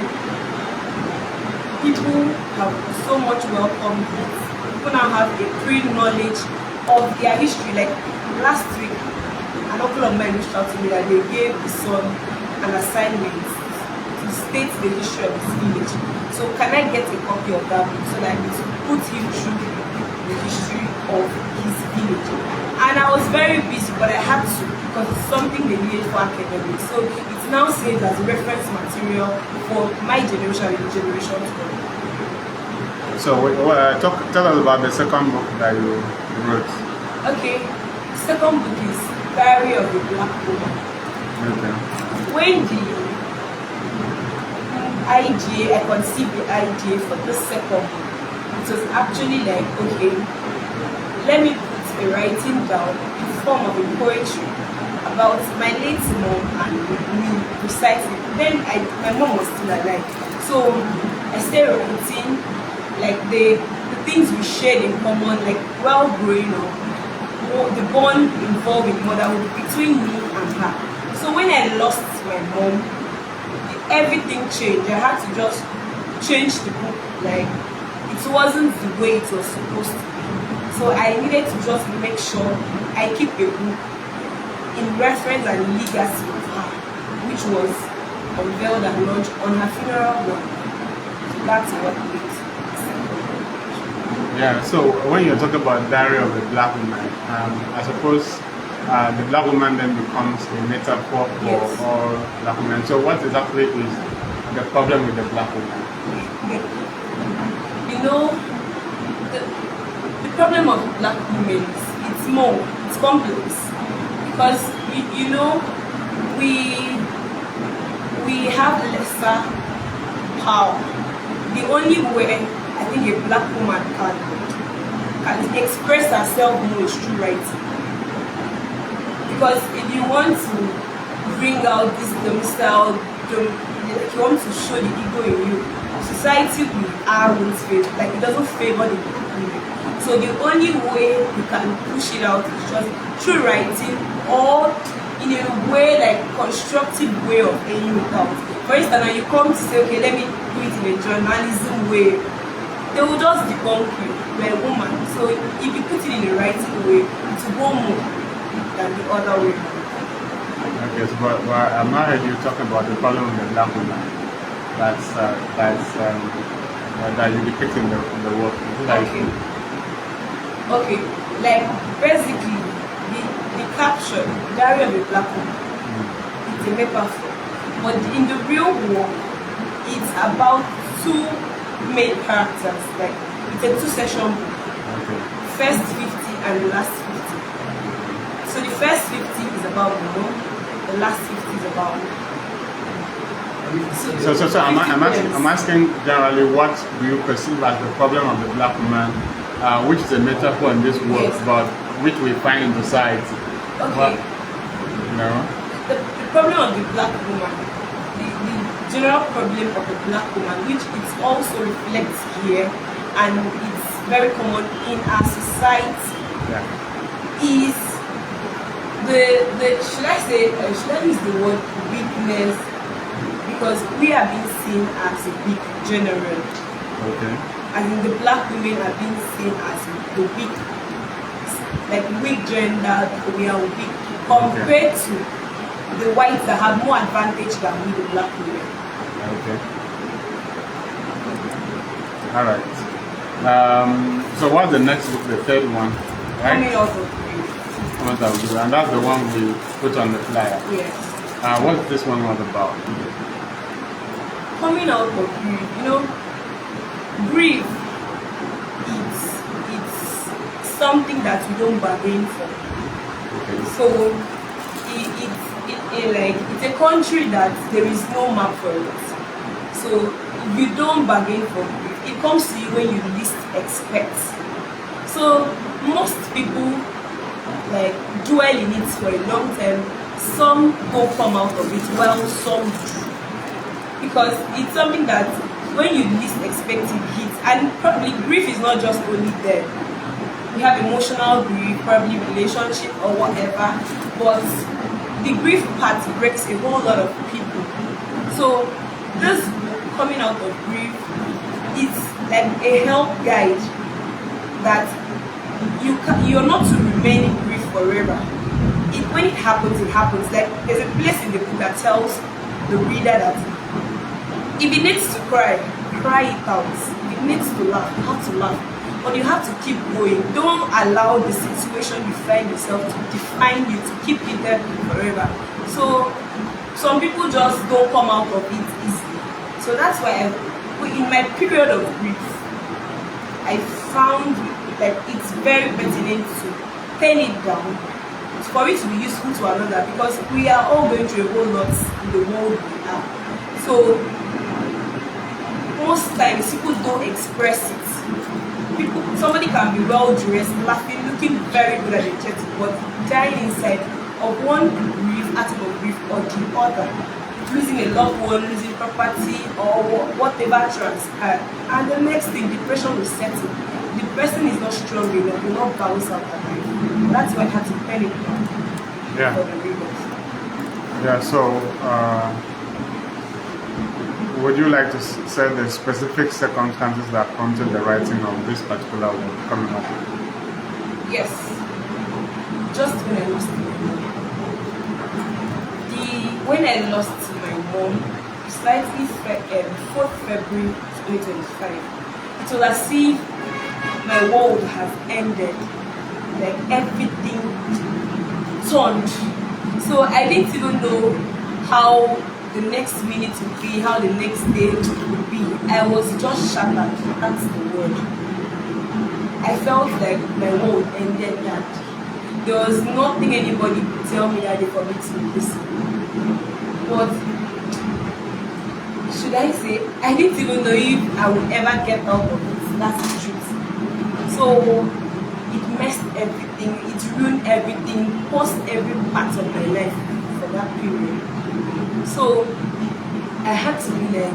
people have so much welcomed it. People now have a pre-knowledge of their history. Like last week, an uncle of mine reached out to me that they gave the son an assignment to state the history of his village. So can I get a copy of that book so that I can put him through the history of his village? And I was very busy, but I had to because it's something they needed for academics. So it's now saved as a reference material for my generation and the generation to come. So tell us about the second book that you wrote. Okay, the second book is Diary of a Black Woman. Okay. When the IGA, I conceived the IGA for the second book, it was actually like, okay, let me put a writing down in form of a poetry about my late mom and me precisely. Then my mom was still alive, so I started writing like the things we shared in common, like while growing up, the bond involved in motherhood between me and her. So when I lost my mom, everything changed. I had to just change the book, like it wasn't the way it was supposed to be. So I needed to just make sure I keep a book in reference and legacy of her, which was unveiled and launched on her funeral one. So that's what it is. Yeah, so when you're talking about Diary of a Black Woman, I suppose the Black woman then becomes a metaphor for Yes. all Black women. So what exactly is the problem with the Black woman? You know, the problem of Black women is it's complex because you know we have lesser power. The only way I think a Black woman can express herself more is through writing. Because if you want to bring out this domicile, if you want to show the ego in you, society won't favor, like it doesn't favor the women. So the only way you can push it out is just through writing or in a way like constructive way of laying it out. For instance, when you come to say, okay, let me do it in a journalism way, they will just debunk you. You're a woman. So if you put it in the writing way, it will go more than the other way. Okay, so but I'm not heard you talking about the problem with the Black woman that you depict in the work. Okay. Okay. Like basically the caption, Diary of a Black Woman, it's a metaphor. But in the real work, it's about two main characters. Like it's a two-section book. Okay. First 50 and the last 50. So the first 50 is about the mom, the last 50 is about me. So I'm asking generally, what do you perceive as the problem of the Black woman, which is a metaphor in this work, Yes. but which we find in society? Okay. What, you know? The problem of the Black woman, the general problem of the Black woman, which it also reflects here, and it's very common in our society, is should I use the word weakness? Because we are being seen as a weak general. Okay. As in the Black women are being seen as the weak, like weak gender, we are weak compared to the whites that have more advantage than we, the Black women. Okay. All right. So what's the next book, the third one? Right? Coming out of grief. And that's the one we put on the flyer. Yes. What's this one all about? Coming out of grief, you know, grief, it's something that we don't bargain for. Okay. So it's a country that there is no map for it. So you don't bargain for it. It comes to you when you least expect. So most people like dwell in it for a long time. Some don't come out of it while some do. Because it's something that when you least expect it hits, and probably grief is not just only there. We have emotional grief, probably relationship or whatever, but the grief part breaks a whole lot of people. So this coming out of grief is like a help guide that you're not to remain in grief forever. When it happens, it happens. Like there's a place in the book that tells the reader that if it needs to cry, cry it out. If it needs to laugh, you have to laugh. But you have to keep going. Don't allow the situation you find yourself to define you, to keep it there forever. So some people just don't come out of it easily. So that's why in my period of grief, I found that it's very pertinent to turn it down for it to be useful to another, because we are all going through a whole lot in the world we are. So most times people don't express it. Somebody can be well dressed, laughing, looking very good at the church, but dying inside of one grief, act of grief or the other, losing a loved one, losing property or whatever transpired, and the next thing, depression will set in. The person is not strong enough, will not bounce out of it. That's why I had to pen it down for the readers. Yeah. So. Would you like to say the specific circumstances that prompted the writing of this particular book coming up? Yes. Just when I lost my mom. When I lost my mom, slightly 4th February 2025, it was as if my world has ended. Like everything turned. So I didn't even know how the next minute would be, how the next day would be. I was just shattered. That's the word. I felt like my world ended that. There was nothing anybody could tell me that they for me to listen. But should I say, I didn't even know if I would ever get out of it. That's the truth. So it messed everything, it ruined everything, paused every part of my life for that period. So I had to be like,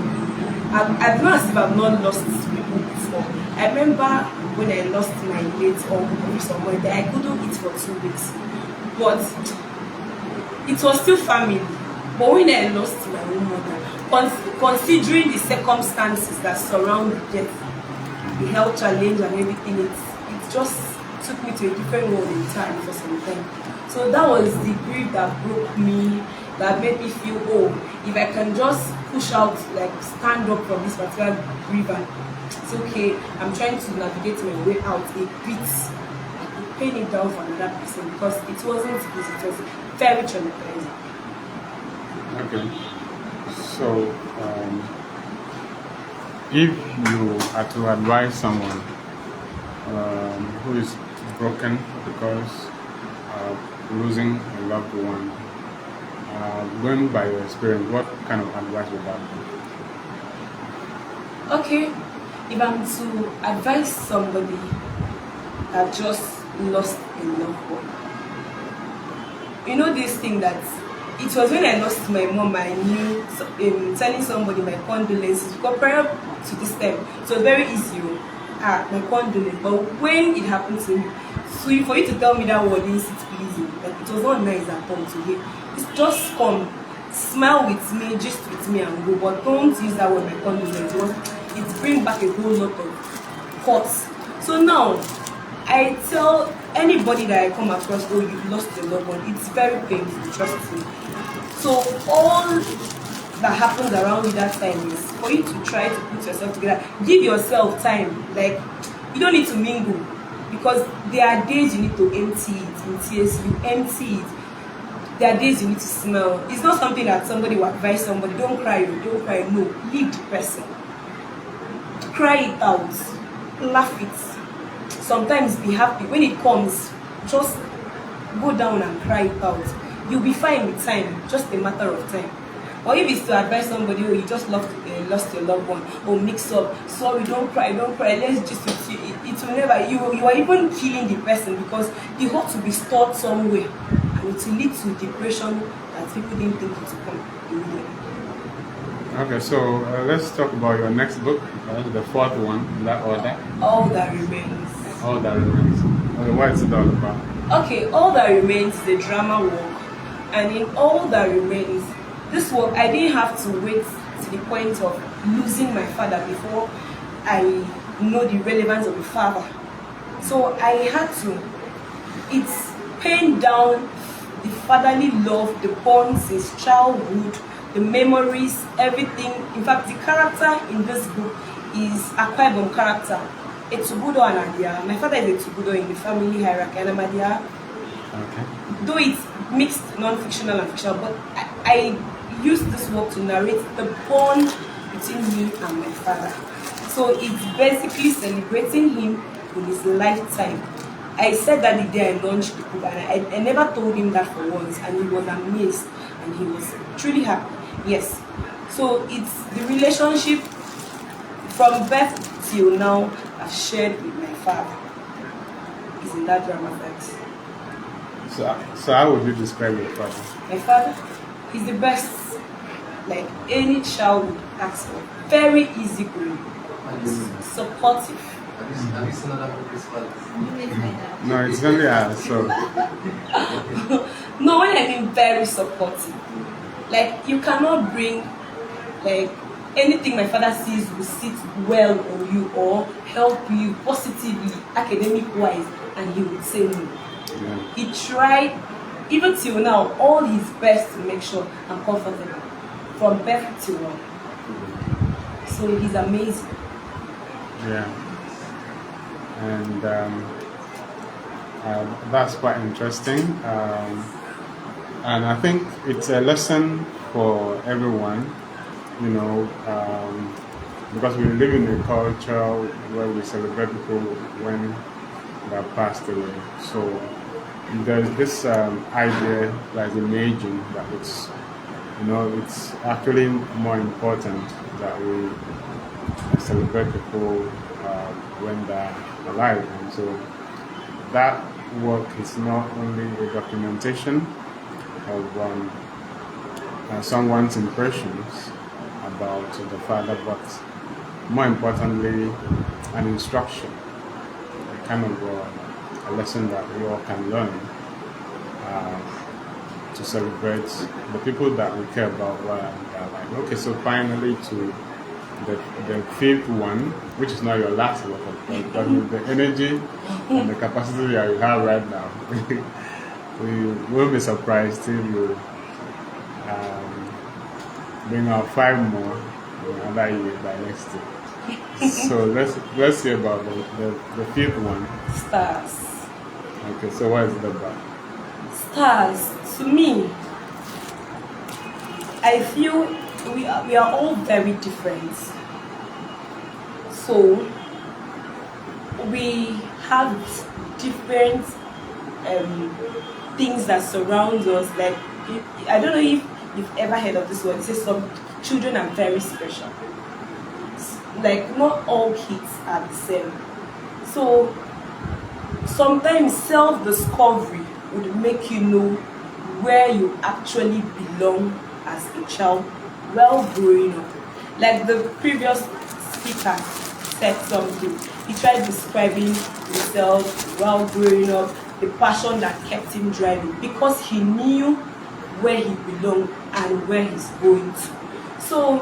I've not as if I've not lost people before. I remember when I lost my late uncle somewhere that I couldn't eat for 2 weeks. But it was still family. But when I lost my own mother, considering the circumstances that surround death, the health challenge and everything, it just took me to a different world entirely for some time. So that was the grief that broke me, that made me feel, oh, if I can just push out, like stand up from this particular grief, and it's okay, I'm trying to navigate my way out a bit. I could pain it down for another person because it wasn't easy, it was very traumatizing. Okay. So, if you are to advise someone who is broken because losing a loved one, going by your experience, what kind of advice would that be? Okay, if I'm to advise somebody that just lost a loved one, you know this thing that it was when I lost my mom, I knew telling somebody my condolences, because prior to this time, it was very easy, my condolences, but when it happened to me, so for you to tell me that word didn't sit easy, like it was not nice at all to hear. It's just come, smile with me, just with me and go, but don't use that word, my condolences, because it brings back a whole lot of thoughts. So now, I tell anybody that I come across, oh, you've lost your loved one, it's very painful, trust me. So all that happens around you that time is for you to try to put yourself together. Give yourself time. Like, you don't need to mingle, because there are days you need to empty it in tears. You empty it. There are days you need to smile. It's not something that somebody will advise somebody. Don't cry. Don't cry. No, leave the person. Cry it out. Laugh it. Sometimes be happy. When it comes, just go down and cry it out. you'll be fine with time, just a matter of time. Or if it's to advise somebody, oh, you just lost your loved one, or mix up, sorry, don't cry, let's just with you. It will never, you are even killing the person, because the hurt to be stored somewhere, and it will lead to depression that people didn't think it would come. Okay, so let's talk about your next book, the fourth one in that order. All That Remains. All That Remains. Okay, what is it all about? Okay, All That Remains is a drama work, and in All That Remains, this work, I didn't have to wait to the point of losing my father before I know the relevance of the father. So I had to, it's penned down the fatherly love, the bonds, his childhood, the memories, everything. In fact, the character in this book is a Akwa character, a Tubudo and Adia. My father is a Tubudo in the family hierarchy, and I'm Adia. Okay. Though it's mixed non-fictional and fictional, but I use this work to narrate the bond between me and my father. So it's basically celebrating him in his lifetime. I said that the day I launched the book, and I never told him that for once, and he was amazed and he was truly happy. Yes. So it's the relationship from birth till now I've shared with my father. Is in that drama text. So how would you describe your father? My father, he's the best, like any child would ask for. Very easygoing, supportive. Have you seen other people's fathers? No, it's only us. So No, when I mean very supportive, like you cannot bring like anything my father sees will sit well on you or help you positively, academic wise, and he would say no. yeah. He tried, even till now, all his best to make sure I'm comfortable from birth till now. So he's amazing. Yeah. And that's quite interesting. And I think it's a lesson for everyone, you know, because we live in a culture where we celebrate people when they have passed away. So there's this idea that's emerging that it's, you know, it's actually more important that we celebrate people when they're alive. And so that work is not only a documentation of someone's impressions about the father, but more importantly, an instruction, a kind of a lesson that we all can learn to celebrate the people that we care about while they're alive. Okay, so finally to the fifth one, which is not your last work, but with the energy and the capacity that you have right now, we will be surprised if you bring out 5 more in another year by next year. So let's hear about the fifth one. Stars. Okay, so what is it about? Stars, to me, I feel we are all very different. So we have different things that surround us. Like, I don't know if you've ever heard of this word. It says some children are very special. Like, not all kids are the same. So sometimes self-discovery would make you know where you actually belong as a child while growing up. Like the previous speaker said something. He tried describing himself while growing up, the passion that kept him driving, because he knew where he belonged and where he's going to. So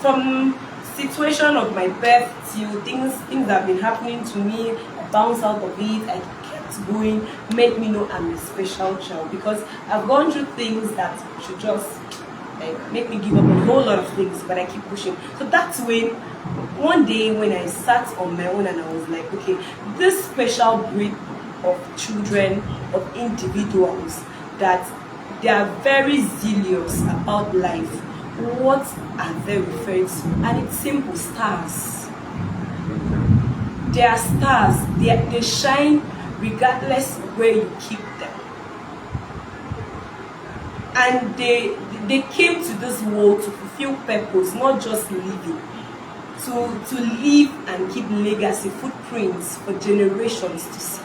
from situation of my birth till things that have been happening to me, I bounced out of it, I kept going, made me know I'm a special child, because I've gone through things that should just like make me give up on a whole lot of things, but I keep pushing. So that's when one day when I sat on my own and I was like, okay, this special breed of children, of individuals, that they are very zealous about life. What are they referring to? And it's simple: stars. They are stars. They shine regardless where you keep them. and they came to this world to fulfill purpose, not just living. To live and keep legacy, footprints for generations to see.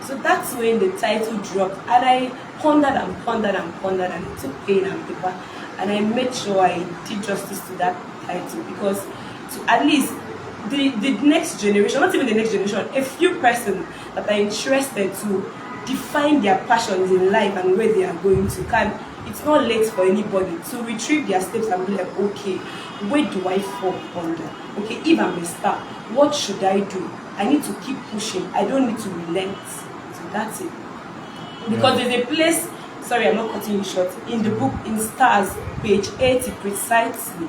So that's when the title dropped, and I pondered and pondered and pondered, and I took pen and paper, and I made sure I did justice to that title, because to at least the next generation, not even the next generation, a few persons that are interested to define their passions in life and where they are going to can. It's not late for anybody to retrieve their steps and be like, okay, where do I fall under? Okay, if I'm a star, what should I do? I need to keep pushing. I don't need to relent. So that's it. Because there's a place, sorry, I'm not cutting you short, in the book, in Stars, page 80 precisely.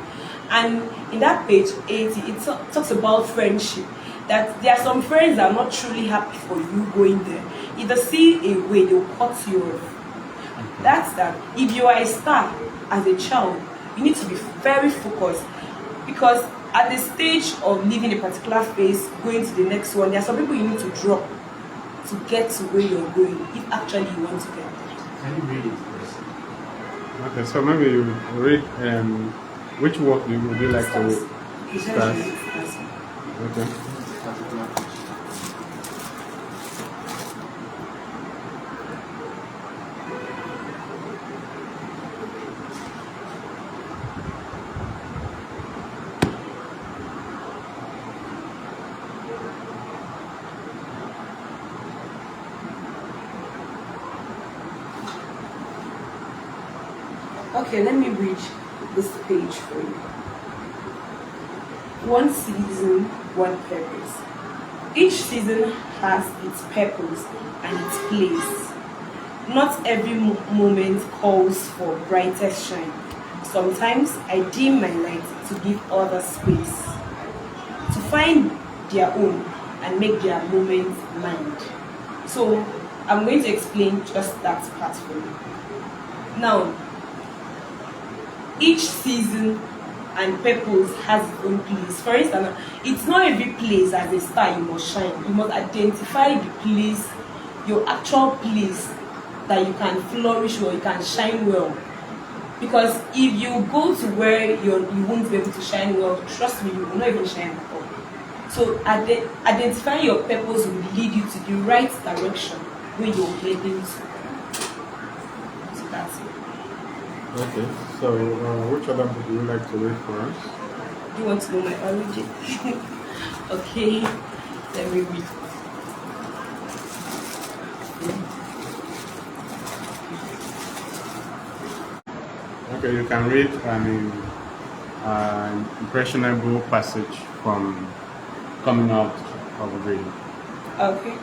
And in that page 80, it talks about friendship. That there are some friends that are not truly happy for you going there. If they see a way, they'll cut you off. That's that. If you are a star as a child, you need to be very focused, because at the stage of leaving a particular phase, going to the next one, there are some people you need to drop to get to where you're going, if actually you want to get there. Can you read it first? Okay, so maybe you read, which work would you like to read? Stars. Okay. Okay, let me read this page for you. One season, one purpose. Each season has its purpose and its place. Not every moment calls for brightest shine. Sometimes I dim my light to give others space to find their own and make their moment mine. So I'm going to explain just that part for you. Now, each season and purpose has its own place. For instance, it's not every place as a star you must shine. You must identify the place, your actual place that you can flourish or you can shine well. Because if you go to where you won't be able to shine well, trust me, you will not even shine at all. So identifying your purpose will lead you to the right direction where you're heading to. So that's it. Okay, so which other book would you like to read for us? Do you want to know my origin? Okay, let me read. Okay, you can read an impressionable passage from Coming Out of a Dream. Okay.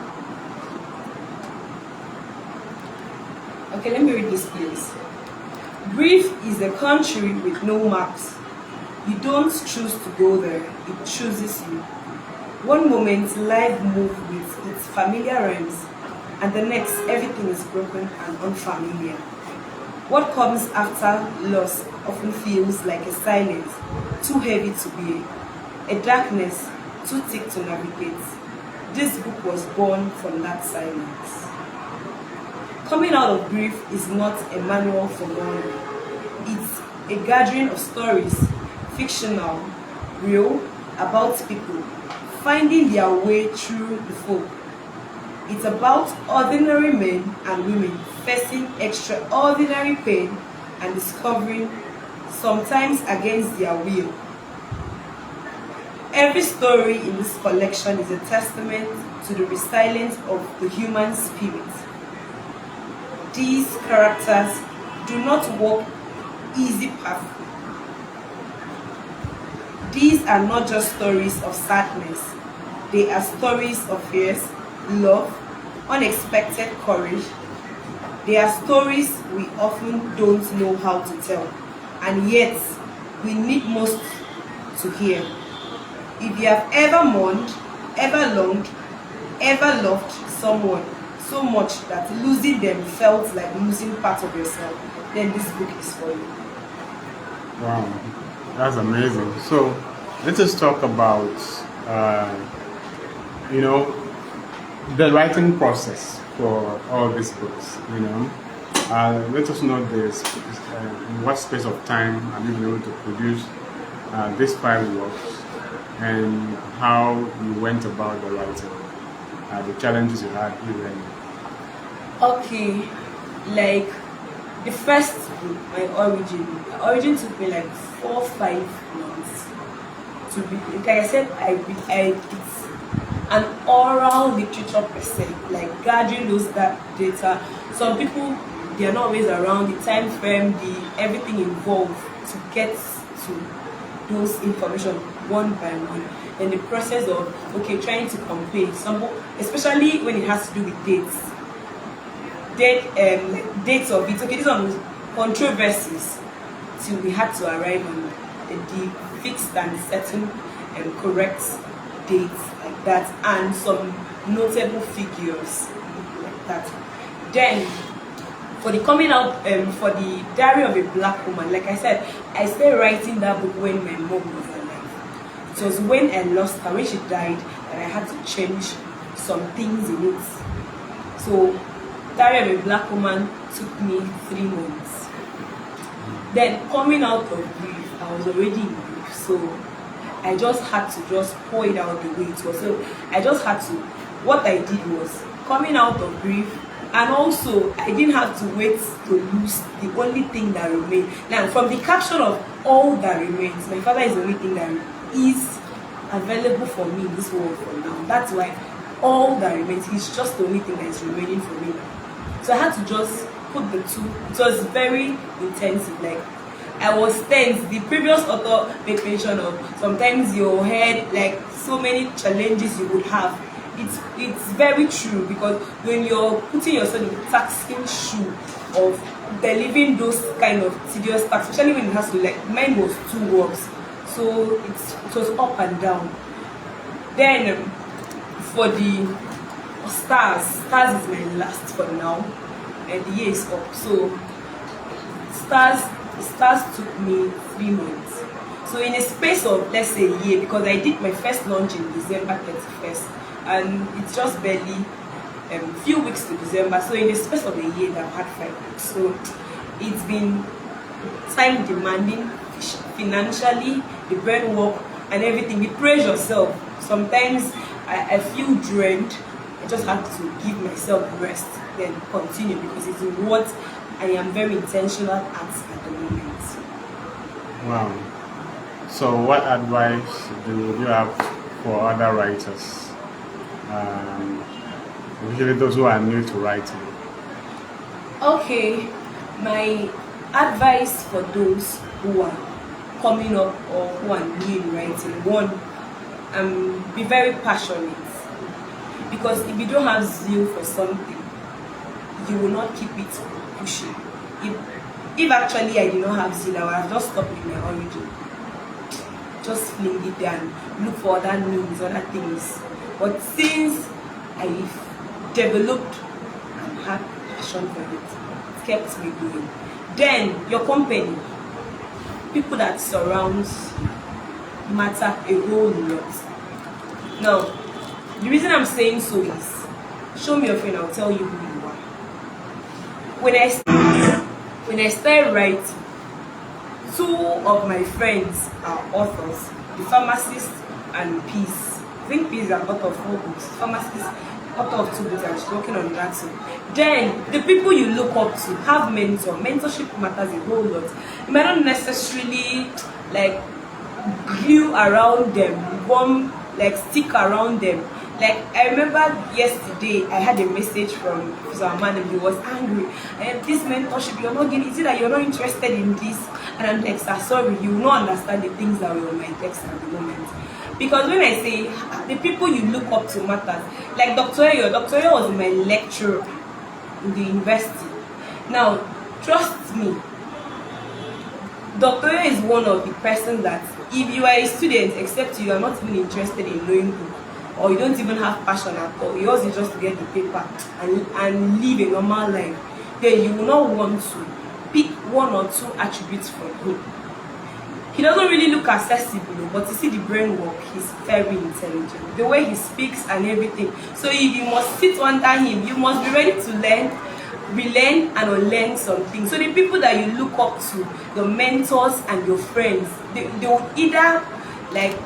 Okay, let me read this, please. Grief is a country with no maps. You don't choose to go there, it chooses you. One moment, life moves with its familiar rhymes, and the next, everything is broken and unfamiliar. What comes after loss often feels like a silence, too heavy to bear, a darkness too thick to navigate. This book was born from that silence. Coming out of grief is not a manual for mourning. It's a gathering of stories, fictional, real, about people finding their way through the folk. It's about ordinary men and women facing extraordinary pain and discovering, sometimes against their will. Every story in this collection is a testament to the resilience of the human spirit. These characters do not walk easy paths. These are not just stories of sadness. They are stories of fears, love, unexpected courage. They are stories we often don't know how to tell, and yet we need most to hear. If you have ever mourned, ever longed, ever loved someone so much that losing them felt like losing part of yourself, then this book is for you. Wow, that's amazing. So let us talk about, the writing process for all these books. Let us know this, in what space of time have you been able to produce these 5 works, and how you went about the writing, the challenges you had even. Okay, like the first book, my origin took me like 4-5 months to read. Like I said, it's an oral literature per se, like gathering those that data. Some people, they are not always around, the time frame, the everything involved to get to those information one by one. And the process of trying to compare some, especially when it has to do with dates. Dates of it. Okay, these are controversies till we had to arrive on the fixed and certain and correct dates like that, and some notable figures like that. Then for the coming out for the Diary of a Black Woman, like I said, I started writing that book when my mom was alive. It was when I lost her, when she died, that I had to change some things in it. So Diary of a Black Woman took me 3 months. Then coming out of grief, I was already in grief, so I just had to just pour it out the way it was. So I just had to, what I did was coming out of grief, and also I didn't have to wait to lose the only thing that remained. Now from the caption of all that remains, my father is the only thing that is available for me in this world for now. That's why all that remains, he's just the only thing that is remaining for me. So I had to just put the two. It was very intensive. Like I was tense. The previous author made mention of sometimes your head, like so many challenges you would have. It's very true, because when you're putting yourself in the taxing shoe of delivering those kind of tedious tasks, especially when it has to, like mine was 2 works, so it was up and down. Then for the stars is my last for now, and the year is up. So stars took me 3 months. So in a space of, let's say, a year, because I did my first launch in December 31st, and it's just barely a few weeks to December. So in the space of a year, I've had 5 books. So it's been time demanding, financially, the brain work and everything. The pressure yourself. Sometimes I feel drained. I just have to give myself rest, then continue, because it's what I am very intentional at the moment. Wow. So what advice do you have for other writers? Usually those who are new to writing. Okay, my advice for those who are coming up or who are new in writing: 1, be very passionate, because if you don't have zeal for something, you will not keep it pushing. If actually I did not have zeal, I would have just stopped with my origin, just fling it down, look for other means, other things. But since I developed and had passion for it kept me going. Then your company, people that surrounds matter a whole lot. Now, the reason I'm saying so is, show me your friend, I'll tell you who you are. When I started writing, 2 of my friends are authors, the pharmacist and Peace. I think Peace is an author of 4 books, pharmacist, author of 2 books, and she's working on that too. Then the people you look up to have mentorship matters a whole lot. You might not necessarily like glue around them, stick around them. Like I remember yesterday, I had a message from Professor Man, and he was angry. This mentorship, you're not getting. Is it that you're not interested in this? And I'm like, sorry, you will not understand the things that were on my text at the moment. Because when I say the people you look up to matters, like Dr. Eyo was my lecturer in the university. Now, trust me, Dr. Eyo is one of the persons that if you are a student, except you are not even interested in knowing book, or you don't even have passion at all, yours is just to get the paper and live a normal life, then you will not want to pick 1 or 2 attributes from him. He doesn't really look accessible, but you see the brain work, he's very intelligent. The way he speaks and everything. So if you must sit under him, you must be ready to learn relearn and unlearn something. So the people that you look up to, your mentors and your friends, they will either like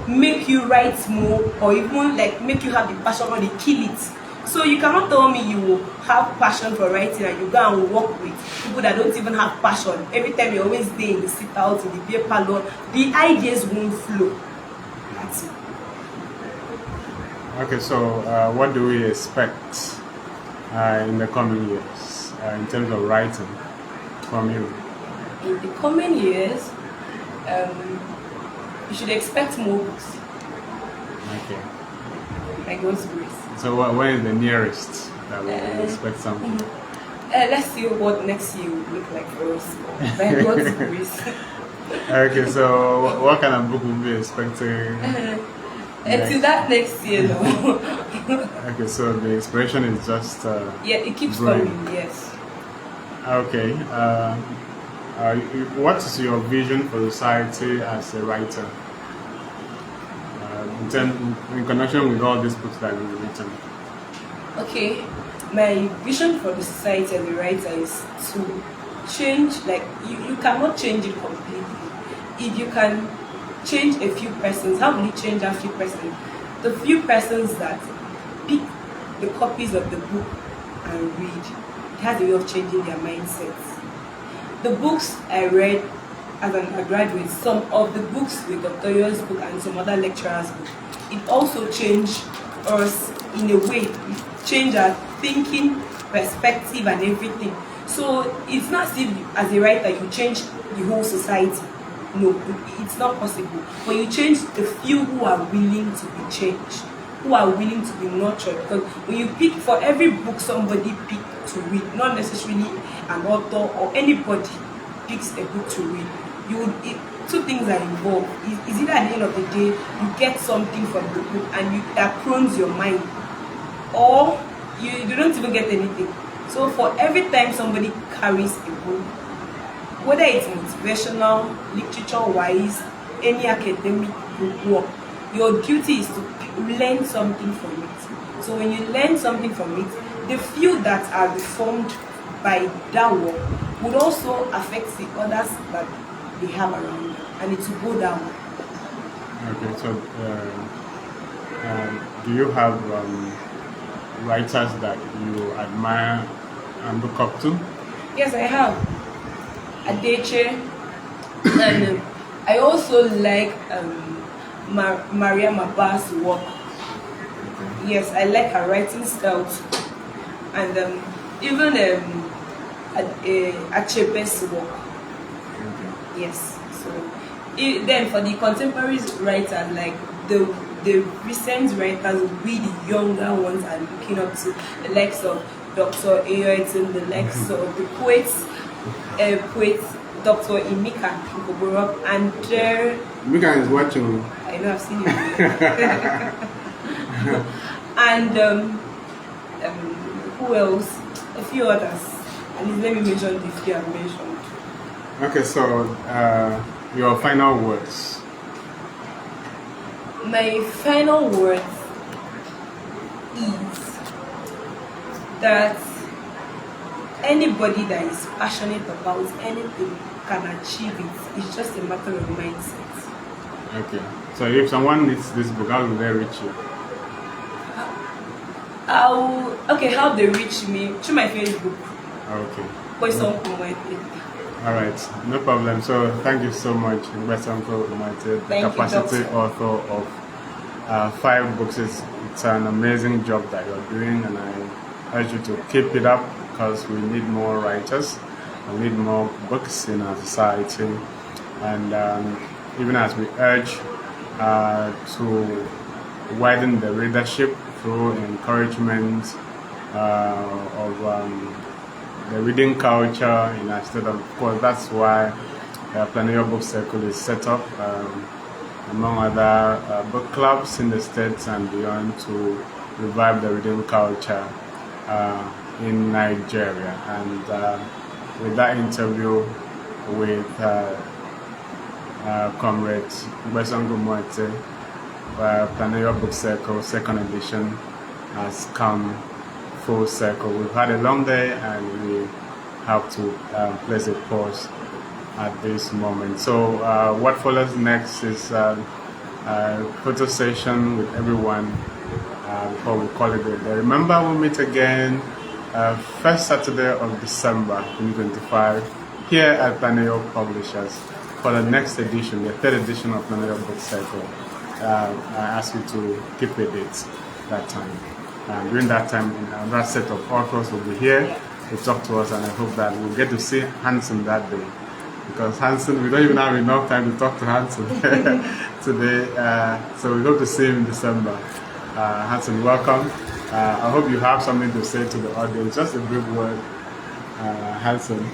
make you write more, or even like make you have the passion, or they kill it. So you cannot tell me you will have passion for writing and you go and work with people that don't even have passion. Every time you're always there in the sit out, in the beer parlor, the ideas won't flow. That's it. Okay, so what do we expect in the coming years in terms of writing from you? In the coming years, you should expect more books. Okay. By God's grace. So when is the nearest that we will expect something? Let's see what next year will look like for us. By God's grace. Okay, so what kind of book will we be expecting? Until that next year, though. Okay, so the inspiration is just yeah, it keeps growing. coming. Yes. Okay. What is your vision for society as a writer? In connection with all these books that you've written. Okay, my vision for the society as a writer is to change. Like you cannot change it completely. If you can change a few persons, how will you change a few persons? The few persons that pick the copies of the book and read, it has a way of changing their mindsets. The books I read as an undergraduate, some of the books with Dr. Yo's book and some other lecturers' book, it also changed us in a way. It changed our thinking, perspective, and everything. So it's not as if as a writer you change the whole society. No, it's not possible. But you change the few who are willing to be changed, who are willing to be nurtured. Because when you pick, for every book somebody picked to read, not necessarily an author or anybody picks a book to read, two things are involved. Is either at the end of the day you get something from the book and that prones your mind, or you don't even get anything. So for every time somebody carries a book, whether it's motivational, literature-wise, any academic book work, your duty is to learn something from it. So when you learn something from it, the few that are reformed by that work would also affect the others that they have around them, and it will go down. Okay, so do you have writers that you admire and look up to? Yes, I have. Adeche, and I also like Maria Maba's work. Okay. Yes, I like her writing style too. And even Achebe's work. Okay. Yes. So then for the contemporary writers, like the recent writers, we the younger ones are looking up to, the likes of Dr. Umoette, the likes of the poets Dr. Emeka Mkpoisongke, and Mika is watching. I know, I've seen it. And who else? A few others. At least let me mention the few I've mentioned. Okay, so your final words. My final words is that anybody that is passionate about anything can achieve it. It's just a matter of mindset. Okay. So if someone needs this book, how will they reach you? How they reach me? Through my Facebook. Okay. Mkpoisongke. All right, no problem. So thank you so much, Mkpoisongke Umoette, capacity author of 5 books. It's an amazing job that you're doing, and I urge you to keep it up, because we need more writers, we need more books in our society, and even as we urge to widen the readership through encouragement of the reading culture in our state. Of course, that's why Planeyo Book Circle is set up, among other book clubs in the states and beyond, to revive the reading culture in Nigeria. And with that interview with Comrade Mkpoisongke Umoette, Planeyo Book Circle 2nd edition has come full circle. We've had a long day and we have to place a pause at this moment. So what follows next is a photo session with everyone before we call it a day. Remember, we'll meet again first Saturday of December 2025 here at Planeyo Publishers for the next edition, the third edition of Planeyo Book Circle. I ask you to keep a date that time. During that time, another set of authors will be here to talk to us, and I hope that we'll get to see Hansen that day. Because Hansen, we don't even have enough time to talk to Hansen today, so we hope to see him in December. Hansen, welcome. I hope you have something to say to the audience, just a brief word. Hansen,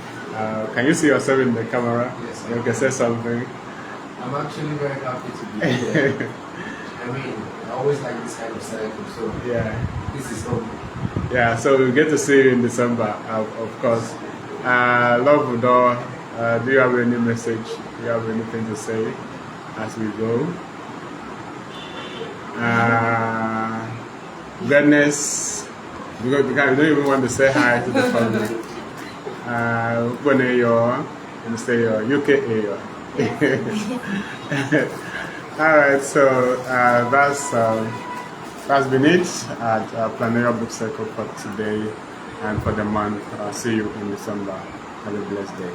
can you see yourself in the camera? Yes. You can say something. I'm actually very happy to be here. I mean, I always like this kind of cycle, so Yeah. this is home. Yeah, so we'll get to see you in December, of course. Love Udo, do you have any message? Do you have anything to say as we go? Goodness, because you don't even want to say hi to the family. Planeyo, and say your UKA. All right, so that's been it at Planeyo Book Circle for today and for the month. I'll see you in December. Have a blessed day.